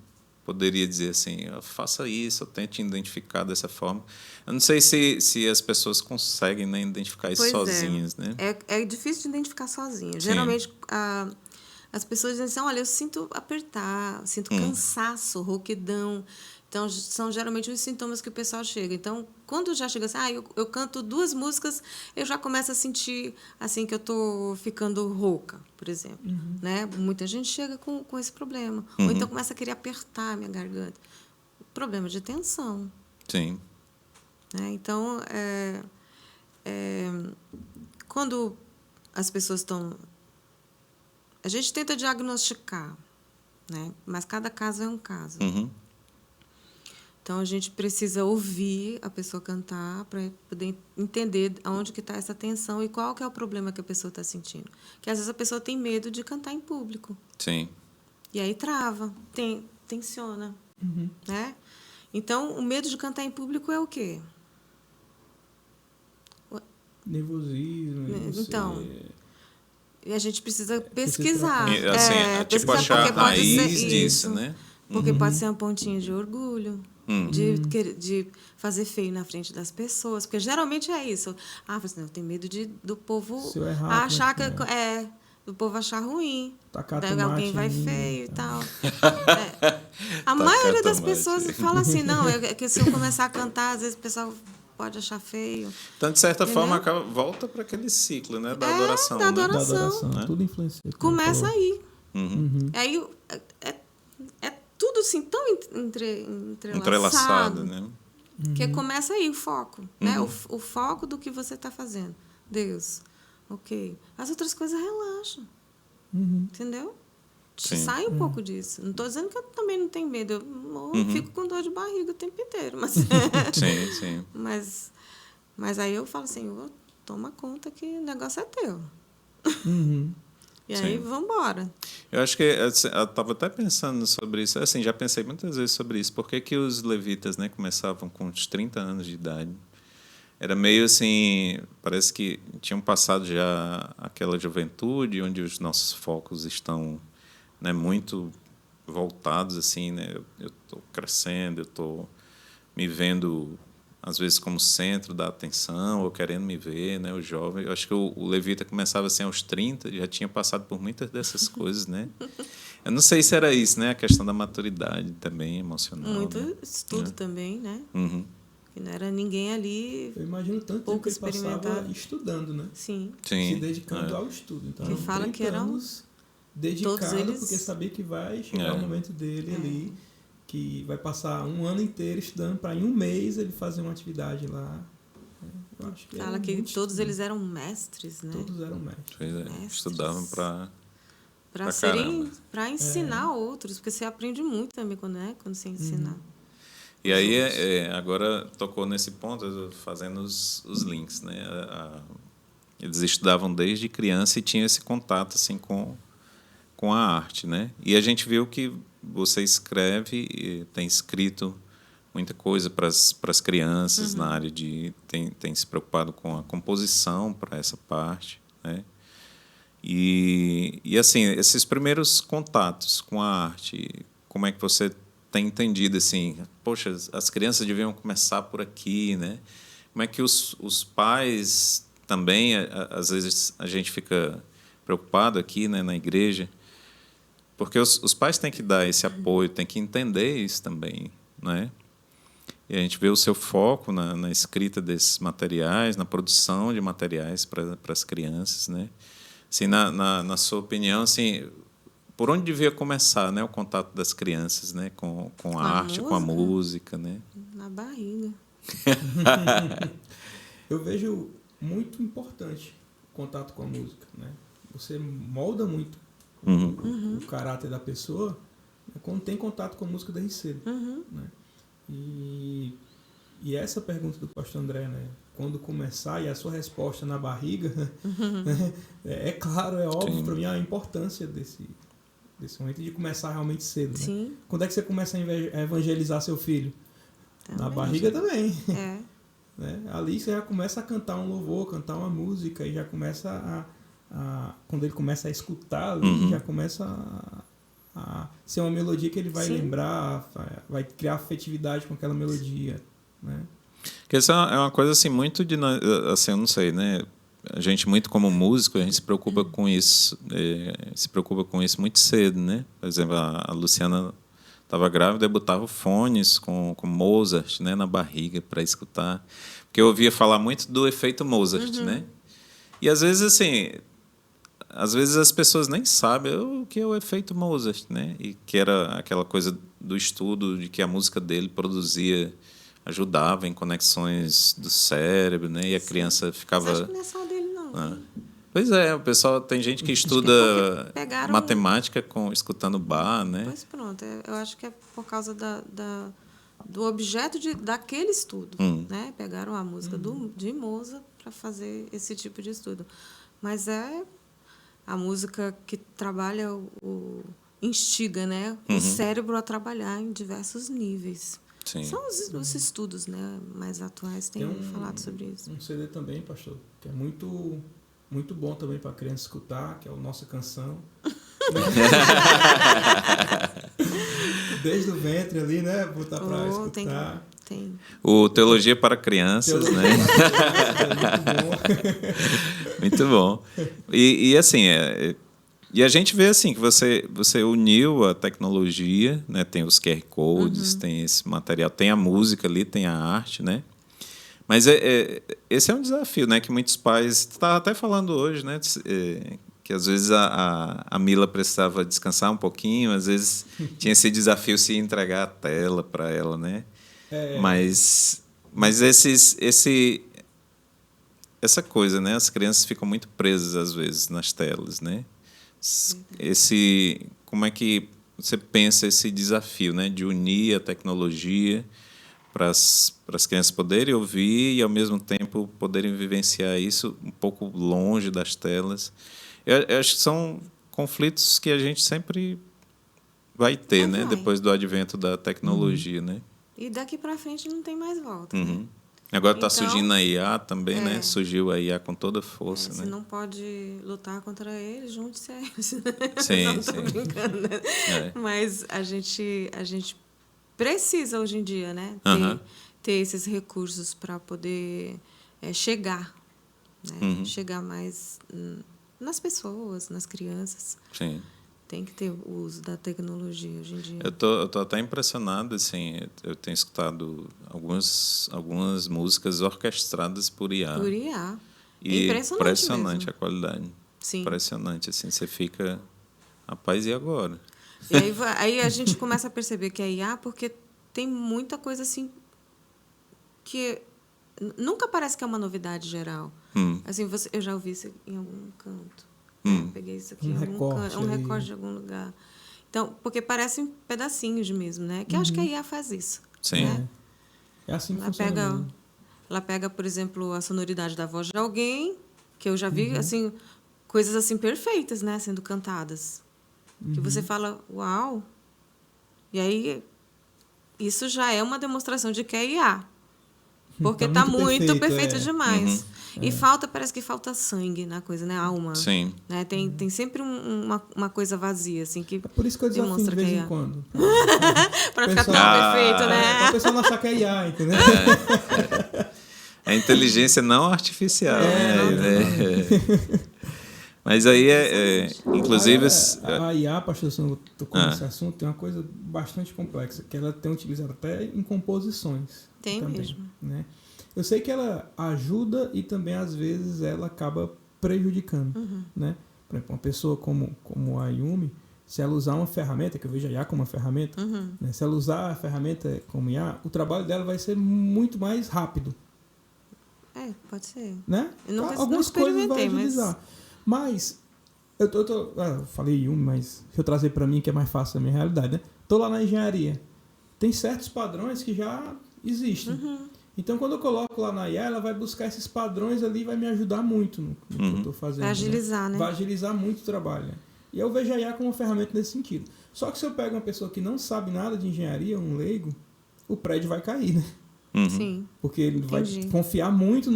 poderia dizer assim, faça isso, eu tente identificar dessa forma. Eu não sei se as pessoas conseguem, né, identificar isso sozinhas, né? É difícil de identificar sozinha. Geralmente, as pessoas dizem assim, olha, eu sinto apertar, sinto cansaço, rouquidão. Então, são geralmente os sintomas que o pessoal chega. Então, quando já chega assim, eu canto 2 músicas, eu já começo a sentir assim que eu estou ficando rouca, por exemplo. Né? Muita gente chega com esse problema. Ou então começa a querer apertar a minha garganta. Problema de tensão. Sim. Né? Então, quando as pessoas estão... A gente tenta diagnosticar, né? Mas cada caso é um caso. Então, a gente precisa ouvir a pessoa cantar para poder entender aonde que está essa tensão e qual que é o problema que a pessoa está sentindo. Porque, às vezes, a pessoa tem medo de cantar em público. Sim. E aí trava, tensiona. Né? Então, o medo de cantar em público é o quê? nervosismo. Então, e a gente precisa pesquisar. E, assim, tipo, pesquisar, achar porque a pode ser raiz disso, isso. né? Porque pode ser uma pontinha de orgulho, Uhum. de fazer feio na frente das pessoas. Porque geralmente é isso. Assim, eu tenho medo do povo Se eu errar, achar como é que que do povo achar ruim. Tacar Daí tomate alguém vai em mim, feio e tá. tal. A maioria das tomate. pessoas fala assim, não, é que se eu começar a cantar, às vezes o pessoal pode achar feio. Então, de certa Entendeu? forma, volta para aquele ciclo, né? Da adoração. da né? adoração. Da adoração, Né? tudo influencia. como Começa falou. aí. Uhum. Aí é tudo assim tão Entrelaçado, né? que começa aí o foco, né? O foco do que você está fazendo. Deus, ok. As outras coisas relaxam, entendeu? Sim. Sai um pouco disso. Não estou dizendo que eu também não tenho medo. Eu fico com dor de barriga o tempo inteiro. Mas, Sim, sim. mas aí eu falo assim, toma conta que o negócio é teu. Uhum. E aí, Sim. vamos embora. Eu acho que eu estava até pensando sobre isso. Assim, já pensei muitas vezes sobre isso. Por que os levitas, né, começavam com uns 30 anos de idade? Era meio assim, parece que tinham passado já aquela juventude onde os nossos focos estão, né, muito voltados assim, né? Eu estou crescendo, eu estou me vendo às vezes como centro da atenção ou querendo me ver, né? O jovem, eu acho que o levita começava assim aos 30, já tinha passado por muitas dessas coisas, né? Eu não sei se era isso, né? A questão da maturidade também emocional. Muito né? estudo também, né? Uhum. Que não era ninguém ali. Eu imagino tanto tempo Pouco que ele passava experimentado. estudando, né? Sim. Sim. Se dedicando É. ao estudo. Então, Que eram fala 30 que eram anos dedicado, todos eles- porque sabia que vai chegar É. o momento dele ali, que vai passar um ano inteiro estudando para em um mês ele fazer uma atividade lá. Eu acho que Fala era que muito todos estudo. eles eram mestres, né? Todos eram mestres. Pois é, Mestres. estudavam para Para caramba. para ensinar outros, porque você aprende muito também quando você ensina. E aí, agora tocou nesse ponto, fazendo os links, né? Eles estudavam desde criança e tinham esse contato assim com a arte, né? E a gente viu que você escreve, e tem escrito muita coisa para as crianças na área de tem se preocupado com a composição para essa parte, né? E assim, esses primeiros contatos com a arte, como é que você tem entendido assim? Poxa, as crianças deviam começar por aqui, né? Como é que os pais também, às vezes a gente fica preocupado aqui, né, na igreja, porque os pais têm que dar esse apoio, têm que entender isso também, né? E a gente vê o seu foco na escrita desses materiais, na produção de materiais para as crianças, né? Assim, na sua opinião, assim, por onde devia começar, né, o contato das crianças, né, com a arte, com a música, né? Na barriga. Eu vejo muito importante o contato com a música, né? Você molda muito o caráter da pessoa, né, quando tem contato com a música desde cedo, né? E essa pergunta do pastor André, né? Quando começar, e a sua resposta na barriga, né? É claro, é óbvio para mim a importância desse momento de começar realmente cedo, né? Sim. Quando é que você começa a evangelizar seu filho? Também. Na barriga também. É. Né? Ali você já começa a cantar um louvor, cantar uma música, e já começa quando ele começa a escutar ali, já começa a ser uma melodia que ele vai lembrar, vai criar afetividade com aquela melodia, né? Porque isso é uma coisa assim muito assim, eu não sei, né? A gente muito como músico, a gente se preocupa com isso, muito cedo, né? Por exemplo, a Luciana estava grávida e botava fones com Mozart, né, na barriga para escutar, porque eu ouvia falar muito do efeito Mozart, né? E às vezes assim, as pessoas nem sabem o que é o efeito Mozart, né? E que era aquela coisa do estudo de que a música dele ajudava em conexões do cérebro, né? E a criança ficava... Mas acho que não é só dele, não. Pois é, o pessoal tem gente que estuda matemática escutando Bach, né? Pois pronto, eu acho que é por causa do objeto daquele estudo, né? Pegaram a música de Mozart para fazer esse tipo de estudo. Mas é a música que trabalha instiga, né? O cérebro a trabalhar em diversos níveis. Sim. São os estudos, né, mais atuais têm falado sobre isso. Um CD também, pastor, que é muito, muito bom também para a criança escutar, que é o Nossa Canção. Desde o ventre ali, né? Botar para escutar. Tem. O Teologia para Crianças, né? Muito bom. E assim, e a gente vê assim que você uniu a tecnologia, né? Tem os QR Codes, tem esse material, tem a música ali, tem a arte, né? Mas esse é um desafio, né? Que muitos pais... Estava até falando hoje, né? Que às vezes a Mila precisava descansar um pouquinho, às vezes tinha esse desafio se entregar a tela para ela, né? Mas essa coisa, né? As crianças ficam muito presas às vezes nas telas, né? Como é que você pensa esse desafio, né? De unir a tecnologia para as crianças poderem ouvir e ao mesmo tempo poderem vivenciar isso um pouco longe das telas. Eu acho que são conflitos que a gente sempre vai ter, né? Depois do advento da tecnologia, né? E daqui para frente não tem mais volta. Né? Agora está surgindo a IA também, né? Surgiu a IA com toda força, né? Você não pode lutar contra eles, junte-se a eles. Sim, não, tô brincando, né? Mas a gente precisa hoje em dia, né? Ter esses recursos para poder chegar, né? Chegar mais nas pessoas, nas crianças. Sim. Tem que ter o uso da tecnologia hoje em dia. Eu tô até impressionado, assim, eu tenho escutado algumas músicas orquestradas por IA. Por IA. E impressionante mesmo. A qualidade. Sim. Impressionante, assim, você fica, rapaz, e agora? E aí a gente começa a perceber que é IA porque tem muita coisa assim que nunca parece que é uma novidade geral. Assim, eu já ouvi isso em algum canto. Peguei isso aqui um recorte de algum lugar. Então, porque parecem pedacinhos mesmo, né? Que acho que a IA faz isso. Sim. Né? É assim que funciona. Ela pega, por exemplo, a sonoridade da voz de alguém, que eu já vi, assim, coisas assim perfeitas, né? Sendo cantadas. Que você fala, uau! E aí, isso já é uma demonstração de que é IA. Porque está muito perfeito demais. E parece que falta sangue na coisa, né? Alma. Sim. Né? Tem sempre uma coisa vazia, assim, que é por isso que eu desafio de vez em quando. Para ficar tão perfeito, né? Para a pessoa não achar que é IA, entendeu? A inteligência não artificial. Mas aí inclusive... A IA, pastor, se eu tocou nesse assunto, tem uma coisa bastante complexa, que ela tem utilizado até em composições. Tem também, mesmo. Né? Eu sei que ela ajuda e também, às vezes, ela acaba prejudicando. Né? Por exemplo, uma pessoa como a Yumi, se ela usar uma ferramenta, que eu vejo a IA como uma ferramenta, né? Se ela usar a ferramenta como IA, o trabalho dela vai ser muito mais rápido. Pode ser. Né? Algumas coisas vai agilizar. Mas eu falei Yumi, mas se eu trazer para mim, que é mais fácil a minha realidade, né? Estou lá na engenharia. Tem certos padrões que já existem. Então, quando eu coloco lá na IA, ela vai buscar esses padrões ali e vai me ajudar muito no que eu estou fazendo. Vai agilizar, né? Vai agilizar muito o trabalho. Né? E eu vejo a IA como uma ferramenta nesse sentido. Só que se eu pego uma pessoa que não sabe nada de engenharia, um leigo, o prédio vai cair, né? Sim. Porque ele vai confiar muito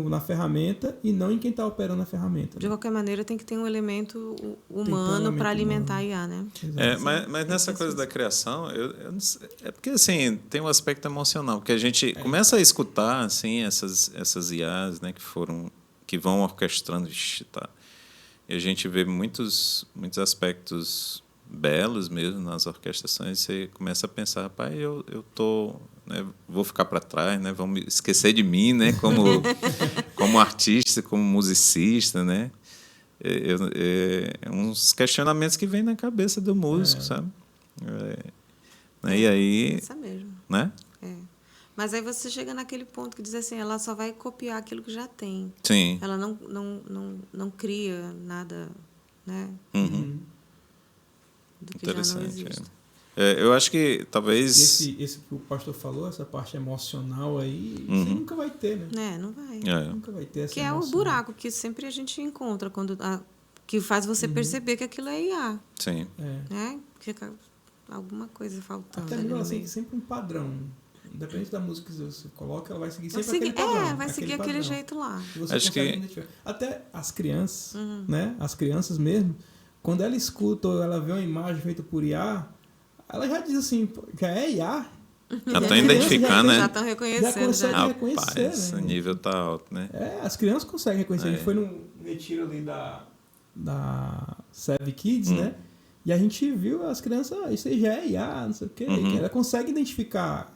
na ferramenta e não em quem está operando a ferramenta. De qualquer maneira, tem que ter um elemento humano para alimentar a IA, né? Mas nessa coisa da criação, eu não sei, é porque assim, tem um aspecto emocional, porque a gente começa a escutar assim, essas IAs, né, que vão orquestrando, e a gente vê muitos aspectos belos mesmo nas orquestrações, e você começa a pensar, rapaz, eu tô, né, vou ficar para trás, né, vão me esquecer de mim, né, como artista, como musicista, né? Uns questionamentos que vêm na cabeça do músico, sabe? E aí, isso mesmo. Né? Mas aí você chega naquele ponto que diz assim, ela só vai copiar aquilo que já tem. Sim. Ela não cria nada, né? Do que já não existe. Eu acho que talvez... Esse que o pastor falou, essa parte emocional aí, você nunca vai ter, né? Não vai. Nunca vai ter essa que emoção. É o buraco que sempre a gente encontra, que faz você perceber que aquilo é IA. Sim. Né? Fica alguma coisa faltando. Até mesmo assim, tem sempre um padrão. Independente da música que você coloca, ela vai seguir Vai sempre seguir, aquele padrão. vai seguir aquele padrão. jeito lá. E você Acho consegue que- identificar. Até as crianças, né? As crianças mesmo, quando ela escuta ou ela vê uma imagem feita por IA, ela já diz assim, "Pô, já é IA?" Já estão identificando, Já né? estão Já reconhecendo. consegue Já. reconhecer, Rapaz, né? o nível tá alto, né? As crianças conseguem reconhecer. A gente É. foi num retiro ali da Save Kids, né? E a gente viu as crianças, isso aí já é IA, não sei o quê. Ela consegue identificar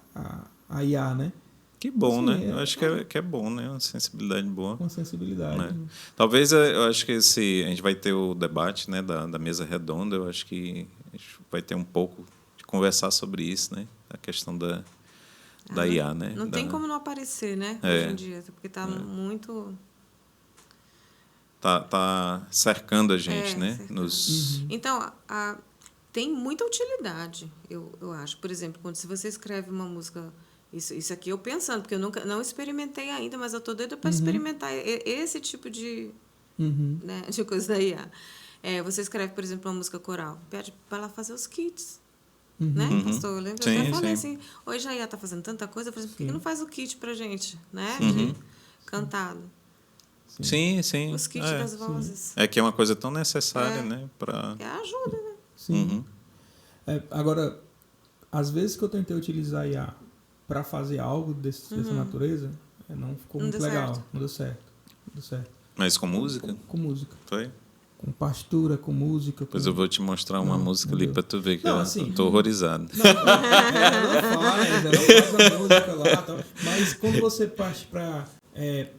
a IA, né? Que bom, Sim, né? Eu acho que é bom, né? Uma sensibilidade boa. Com sensibilidade. Né? Talvez eu acho que a gente vai ter o debate, né, da mesa redonda. Eu acho que a gente vai ter um pouco de conversar sobre isso, né? A questão da IA, né? Não tem como não aparecer, né? É. Hoje em dia, porque tá muito... Tá cercando a gente, né? cercando. Então, tem muita utilidade, eu acho. Por exemplo, se você escreve uma música... Isso aqui eu pensando, porque eu nunca não experimentei ainda, mas eu tô doida para experimentar esse tipo de, né, de coisa da IA. Você escreve, por exemplo, uma música coral, pede para ela fazer os kits. Né, pastor? Eu lembro, Sim, eu até falei sim. assim, hoje a IA tá fazendo tanta coisa, por exemplo, por que não faz o kit pra gente, né? Cantado. Sim, sim. Os kits das vozes. É que é uma coisa tão necessária, né? Pra... Ajuda, né? Sim. Agora, às vezes que eu tentei utilizar IA para fazer algo dessa natureza, não ficou Não muito deu legal. certo. Não deu certo. Mas com música? Com música. Foi? Com partitura, com música. Depois eu vou te mostrar uma música ali deu. para tu ver que Não, eu assim, tô horrorizado. Ela não faz a música lá. Tal. Mas quando você parte para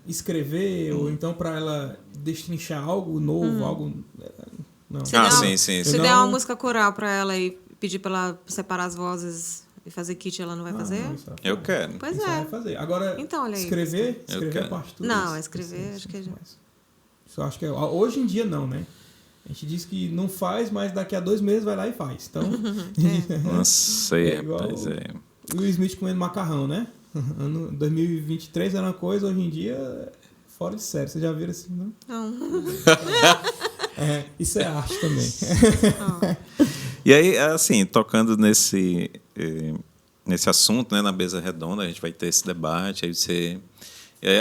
escrever, ou então para ela destrinchar algo novo, algo... Não. Sim. Se der uma música coral para ela e pedir para ela separar as vozes e fazer kit, ela não vai fazer? Não, isso ela Eu faz. quero. Pois Isso é. ela vai fazer. Agora, Então, olha aí. escrever quero. a partitura. Não, escrever, acho que é... Isso eu acho que hoje em dia não, né? A gente diz que não faz, mas daqui a 2 meses vai lá e faz. Então, Não sei, igual rapaz. o Will Smith comendo macarrão, né? Ano 2023 era uma coisa, hoje em dia é fora de série. Vocês já viram assim, não? Não. Isso é arte também. E aí, assim, tocando nesse assunto, né, na mesa redonda, a gente vai ter esse debate. Aí você,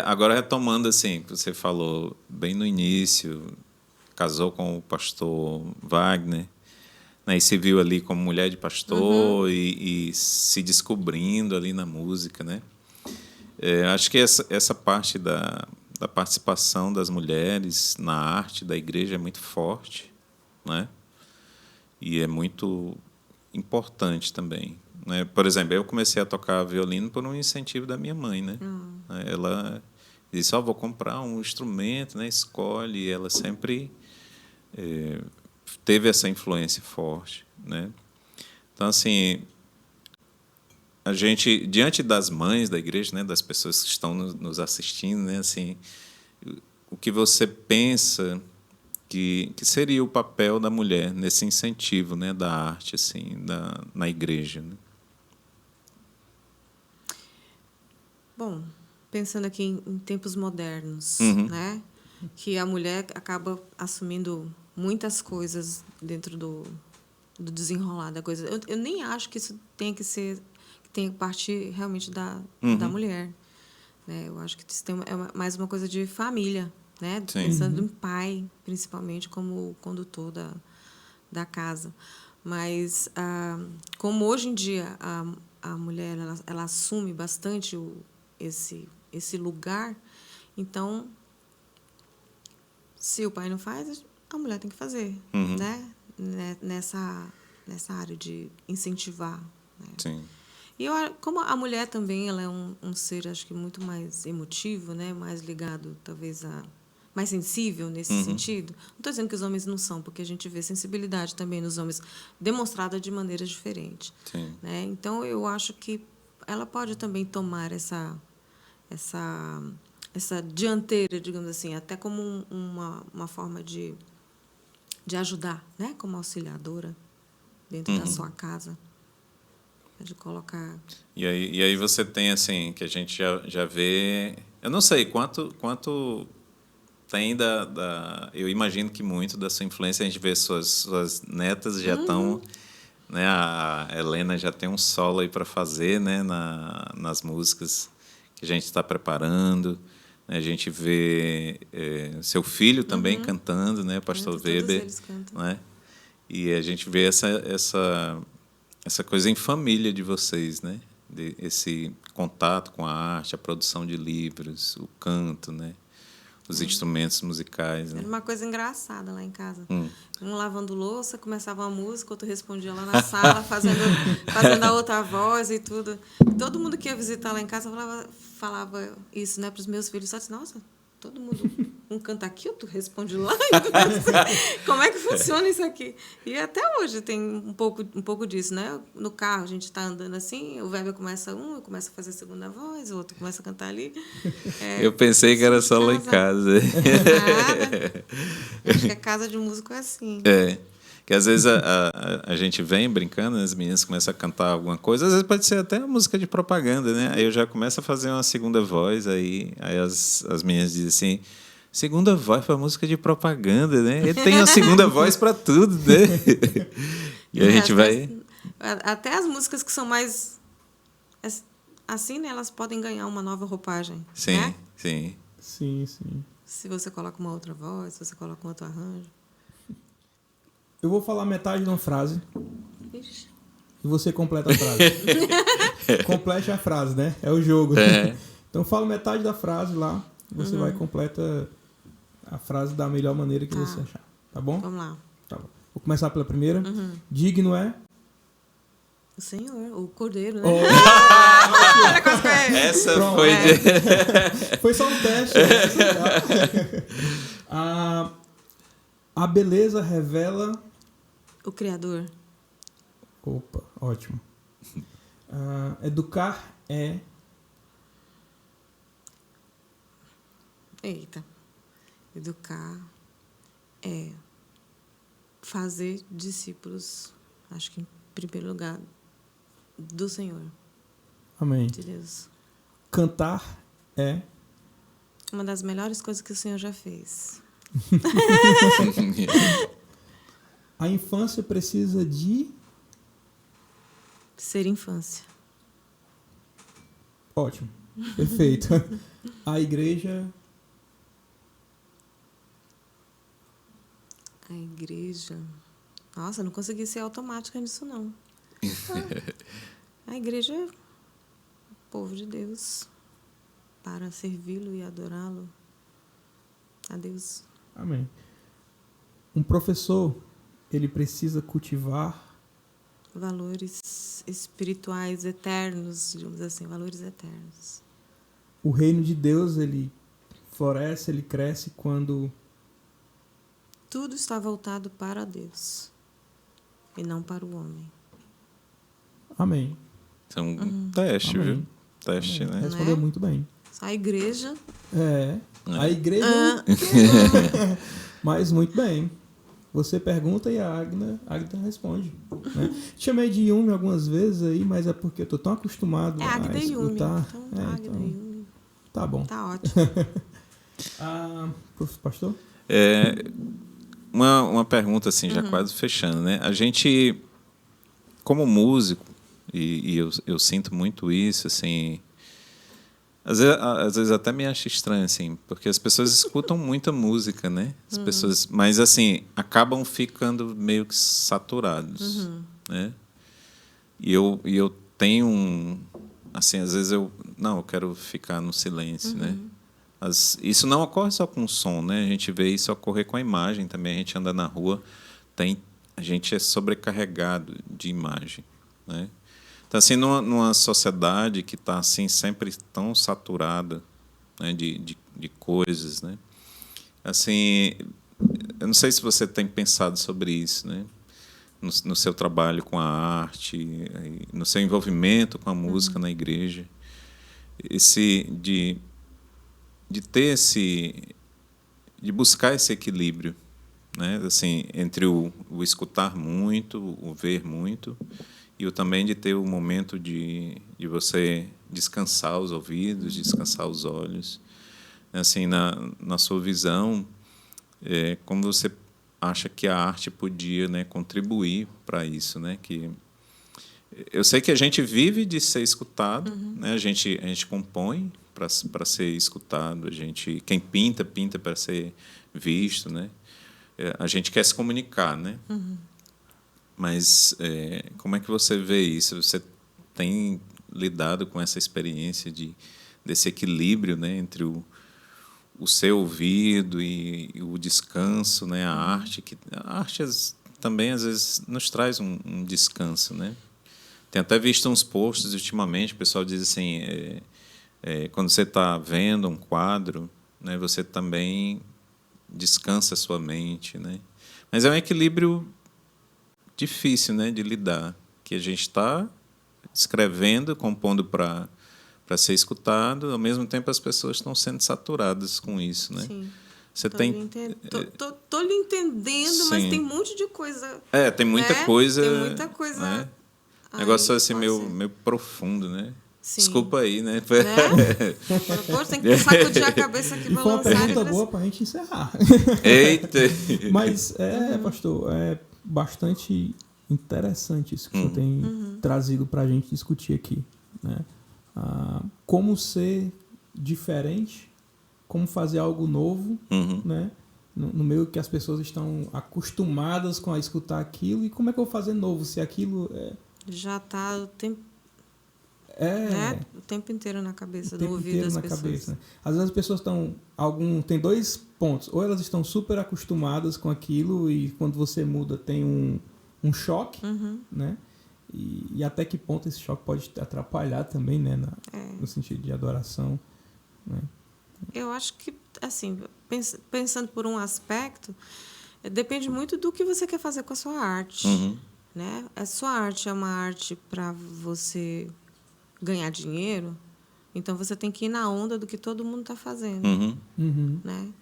agora retomando assim, que você falou bem no início, casou com o pastor Wagner, né, e se viu ali como mulher de pastor e se descobrindo ali na música, né? Acho que essa parte da participação das mulheres na arte da igreja é muito forte, né? E é muito importante também, né? Por exemplo, eu comecei a tocar violino por um incentivo da minha mãe, né? Ela disse: vou comprar um instrumento, né? Escolhe. E ela sempre teve essa influência forte, né? Então, assim, a gente, diante das mães da igreja, né? Das pessoas que estão nos assistindo, né? Assim, o que você pensa que seria o papel da mulher nesse incentivo, né, da arte, assim, na igreja, né? Bom, pensando aqui em tempos modernos, né? Que a mulher acaba assumindo muitas coisas dentro do desenrolar da coisa. Eu nem acho que isso tenha que partir realmente da mulher, né? Eu acho que isso é mais uma coisa de família, né? Sim. Pensando em pai, principalmente, como condutor da casa. Mas, como hoje em dia a mulher ela assume bastante esse lugar, então, se o pai não faz, a mulher tem que fazer, né? Nessa área de incentivar. Né? Sim. E como a mulher também ela é um ser, acho que muito mais emotivo, né? Mais ligado, talvez, mais sensível nesse sentido. Não estou dizendo que os homens não são, porque a gente vê sensibilidade também nos homens demonstrada de maneiras diferentes. Sim. Né? Então, eu acho que ela pode também tomar essa dianteira, digamos assim, até como uma forma de ajudar, né? Como auxiliadora dentro da sua casa. De colocar... E aí você tem, assim, que a gente já vê... Eu não sei quanto tem eu imagino que muito da sua influência, a gente vê suas netas já estão né? A Helena já tem um solo aí para fazer, né? Nas músicas que a gente está preparando. A gente vê seu filho também cantando, né? Pastor Todos Weber, eles cantam. né? E a gente vê essa coisa em família de vocês, né? Esse contato com a arte, a produção de livros, o canto, né? Os instrumentos musicais, né? Era uma coisa engraçada lá em casa. Um lavando louça, começava uma música, outro respondia lá na sala, fazendo a outra voz e tudo. E todo mundo que ia visitar lá em casa falava isso, né, para os meus filhos. Só disse, nossa, todo mundo, um canta aqui, outro responde lá. Como é que funciona isso aqui? E até hoje tem um pouco disso, né? No carro, a gente está andando assim, o Weber eu começo a fazer a segunda voz, o outro começa a cantar ali. Eu pensei que era só lá em casa. Nada. Acho que a casa de músico é assim. Que às vezes a gente vem brincando, as meninas começam a cantar alguma coisa, às vezes pode ser até música de propaganda, né? Aí eu já começo a fazer uma segunda voz, aí as meninas dizem assim, segunda voz para música de propaganda, né? Ele tem a segunda voz para tudo, né? E a gente vai... Até as músicas que são mais assim, né? Elas podem ganhar uma nova roupagem. Sim, né? sim. Sim, sim. Se você coloca uma outra voz, se você coloca um outro arranjo. Eu vou falar metade de uma frase Ixi. e você completa a frase. Complete a frase, né? É o jogo. Então fala metade da frase lá e você vai e completa a frase da melhor maneira que você achar. Tá bom? Vamos lá. Tá bom. Vou começar pela primeira. Digno é... O Senhor, o Cordeiro, né? Essa Pronto. foi... Foi só um teste. A beleza revela... O Criador. Opa, ótimo. Educar é... Eita. Educar é fazer discípulos, acho que em primeiro lugar, do Senhor, Amém. de Deus. Cantar é... Uma das melhores coisas que o Senhor já fez. A infância precisa de... Ser infância. Ótimo. Perfeito. A igreja... A igreja... Nossa, eu não consegui ser automática nisso, não. A igreja é o povo de Deus para servi-lo e adorá-lo. A Deus. Amém. Um professor, ele precisa cultivar... Valores espirituais eternos, digamos assim, valores eternos. O reino de Deus, ele floresce, ele cresce quando... Tudo está voltado para Deus e não para o homem. Amém. Então, um teste, Amém. viu? Teste, Amém. né? Respondeu Né? muito bem. Só a igreja. A igreja... Mas muito bem. Você pergunta e a Agda responde. Né? Chamei de Yumi algumas vezes aí, mas é porque eu tô tão acostumado É Agda a e Yumi. escutar. Então, Agda e Yumi. Tá bom. Tá ótimo. Pastor? Uma pergunta, assim, já quase fechando, né? A gente, como músico, e eu sinto muito isso, assim... Às vezes até me acho estranho, assim, porque as pessoas escutam muita música, né? As pessoas, mas, assim, acabam ficando meio que saturados, né? E eu tenho assim, às vezes eu quero ficar no silêncio, né? Isso não ocorre só com o som, né? A gente vê isso ocorrer com a imagem também. A gente anda na rua, a gente é sobrecarregado de imagem, né? Então, assim, numa sociedade que está assim, sempre tão saturada, né, de coisas, né? Assim, eu não sei se você tem pensado sobre isso, né? No seu trabalho com a arte, no seu envolvimento com a música na igreja, de buscar esse equilíbrio, né? Assim, entre o escutar muito, o ver muito, e também de ter o momento de você descansar os ouvidos, descansar os olhos. Assim, na sua visão, como você acha que a arte podia, né, contribuir para isso, né? Que eu sei que a gente vive de ser escutado, né? A gente compõe para ser escutado, quem pinta para ser visto, né? A gente quer se comunicar, né? Mas como é que você vê isso? Você tem lidado com essa experiência desse equilíbrio, né, entre o seu ouvido e o descanso, né, a arte também às vezes nos traz um descanso, né? Tem até visto uns posts ultimamente, o pessoal diz assim, quando você está vendo um quadro, né, você também descansa a sua mente, né? Mas é um equilíbrio difícil, né, de lidar, que a gente está escrevendo, compondo para ser escutado, ao mesmo tempo as pessoas estão sendo saturadas com isso, né? Sim. Você Tô tem lhe entendendo, Sim. mas tem um monte de coisa. tem muita né? coisa, Tem muita coisa. né? Aí, Negócio assim pode ser. meio profundo, né? Sim. Desculpa aí, né? Poxa, tem que sacudir a cabeça aqui, E foi uma balançar. pergunta boa para a gente encerrar. Eita! Mas, pastor, é bastante interessante isso que você tem trazido para a gente discutir aqui, né? Como ser diferente, como fazer algo novo, né? No meio que as pessoas estão acostumadas com a escutar aquilo, e como é que eu vou fazer novo se aquilo já está o tempo, né? O tempo inteiro na cabeça, no ouvido das pessoas. Cabeça, né? Às vezes as pessoas estão... Tem dois pontos. Ou elas estão super acostumadas com aquilo e quando você muda tem um choque, né? E até que ponto esse choque pode atrapalhar também, né? No sentido de adoração, né? Eu acho que, assim, pensando por um aspecto, depende muito do que você quer fazer com a sua arte, né? A sua arte é uma arte para você ganhar dinheiro, então você tem que ir na onda do que todo mundo está fazendo, né?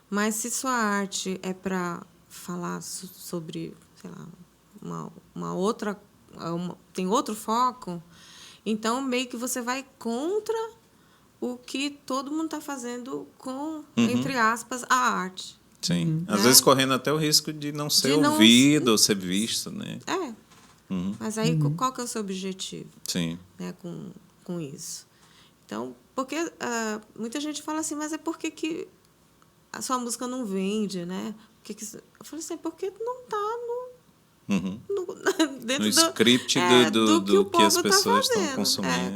Mas se sua arte é para falar sobre, sei lá, uma outra, tem outro foco, então meio que você vai contra o que todo mundo está fazendo com, entre aspas, a arte. Sim. Às né? vezes correndo até o risco de não ser ouvido ou ser visto, né? Mas aí qual que é o seu objetivo? Sim. Né, com isso? Então, porque muita gente fala assim, mas é porque que a sua música não vende, né? Eu falei assim, porque não está dentro no script do que as pessoas estão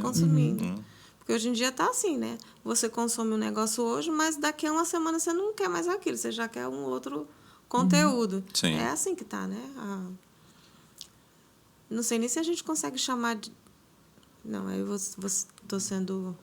consumindo. Porque hoje em dia está assim, né? Você consome um negócio hoje, mas daqui a uma semana você não quer mais aquilo, você já quer um outro conteúdo. Sim. É assim que está, né? Não sei nem se a gente consegue chamar de... Não, aí eu estou sendo...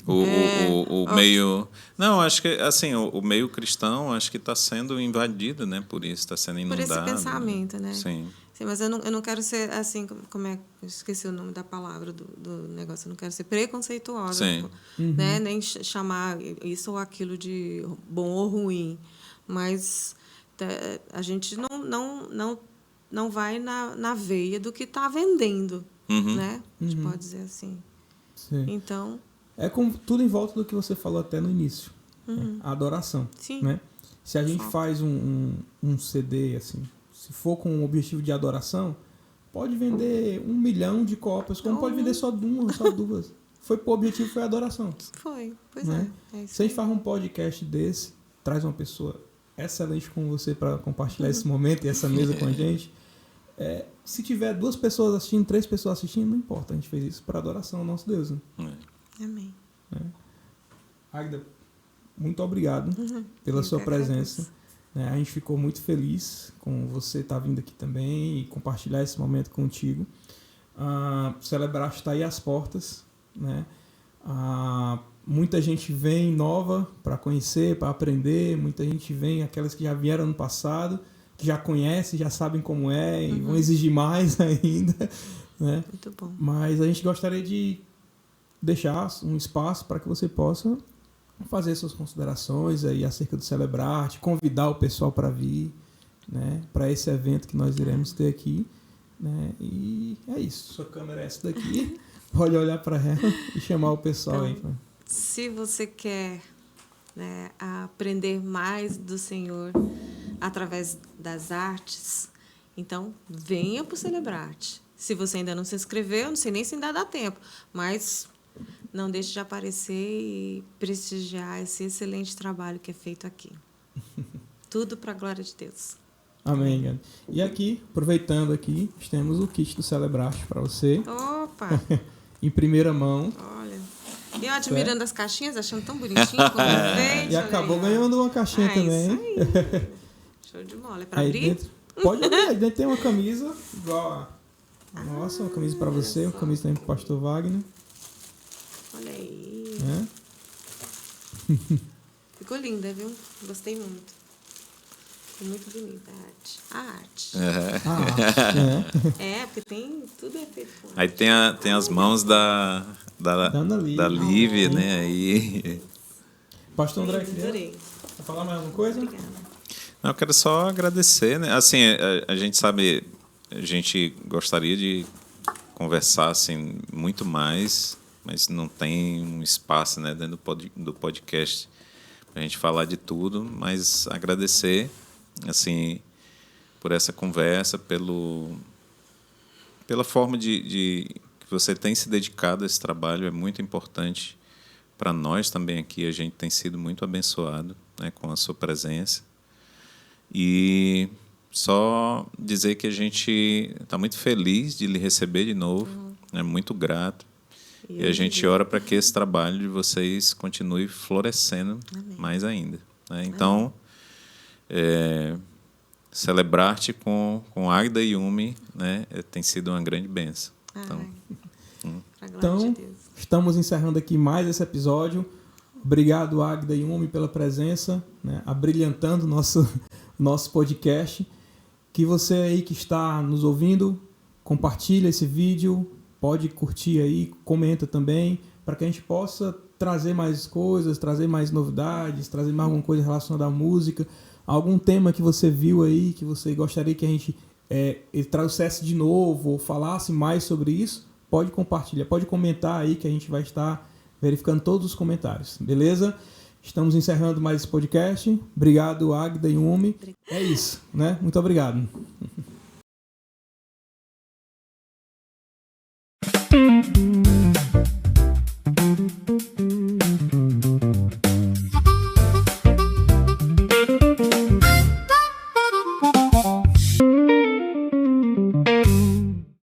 O meio... Não, acho que assim, o meio cristão acho que está sendo invadido, né, por isso, está sendo inundado. Por esse pensamento, né? Sim. Sim, mas eu não quero ser assim, como é... Eu esqueci o nome da palavra do negócio. Eu não quero ser preconceituosa. Sim. Né? Nem chamar isso ou aquilo de bom ou ruim. Mas a gente não vai na veia do que está vendendo, né? A gente pode dizer assim. Sim. Então... É como tudo em volta do que você falou até no início. Né? A adoração. Sim. Né? Se a gente faz um CD, assim, se for com o objetivo de adoração, pode vender 1 milhão de cópias, como pode vender só uma, só duas. O objetivo foi a adoração. Pois né? é isso. Se a gente faz um podcast desse, traz uma pessoa excelente com você para compartilhar esse momento e essa mesa com a gente. Se tiver 2 pessoas assistindo, 3 pessoas assistindo, não importa. A gente fez isso para adoração ao nosso Deus. Né? Amém. Agda, muito obrigado pela sua presença. A gente ficou muito feliz com você estar vindo aqui também e compartilhar esse momento contigo. Celebrar está aí às portas. Né? Muita gente vem nova para conhecer, para aprender. Muita gente vem, aquelas que já vieram no passado, que já conhecem, já sabem como é e vão exigir mais ainda. Né? Muito bom. Mas a gente gostaria de deixar um espaço para que você possa fazer suas considerações aí acerca do Celebrarte, convidar o pessoal para vir, né, para esse evento que nós iremos ter aqui. Né, e é isso. Sua câmera é essa daqui. Pode olhar para ela e chamar o pessoal então, aí. Se você quer, né, aprender mais do Senhor, através das artes. Então, venha para o Celebrarte. Se você ainda não se inscreveu, não sei nem se ainda dá tempo, mas não deixe de aparecer e prestigiar esse excelente trabalho que é feito aqui. Tudo para a glória de Deus. Amém, Gabi. E aqui, aproveitando aqui, temos o kit do Celebrarte para você. Opa! Em primeira mão. Olha. E eu admirando as caixinhas, achando tão bonitinho como enfeite. E acabou ganhando uma caixinha também. Isso aí. Show de bola. É para abrir? Dentro, pode abrir. Aí dentro tem uma camisa igual a nossa, uma camisa para você, uma camisa também para o pastor Wagner. Olha aí. É? Ficou linda, viu? Gostei muito. Ficou muito bonita a arte. Porque tem tudo é feito com arte. Aí tem as mãos da Lívia, né? Aí... Pastor André, Adorei. quer falar mais alguma coisa? Obrigada. Eu quero só agradecer, né? Assim, a gente sabe, a gente gostaria de conversar assim, muito mais, mas não tem um espaço, né, dentro do podcast para a gente falar de tudo, mas agradecer assim, por essa conversa, pela forma de que você tem se dedicado a esse trabalho, é muito importante para nós também aqui, a gente tem sido muito abençoado, né, com a sua presença. E só dizer que a gente está muito feliz de lhe receber de novo, é muito grato. E a gente ora para que esse trabalho de vocês continue florescendo mais ainda, né? Então, Celebrarte com Agda e Yumi, né, tem sido uma grande bênção. Então, estamos encerrando aqui mais esse episódio. Obrigado, Agda e Yumi, pela presença, né, abrilhantando nosso podcast. Que você aí que está nos ouvindo, compartilha esse vídeo, pode curtir aí, comenta também, para que a gente possa trazer mais coisas, trazer mais novidades, trazer mais alguma coisa relacionada à música, algum tema que você viu aí, que você gostaria que a gente trouxesse de novo, ou falasse mais sobre isso, pode compartilhar, pode comentar aí que a gente vai estar verificando todos os comentários, beleza? Estamos encerrando mais esse podcast. Obrigado, Agda e Yumi. É isso, né? Muito obrigado.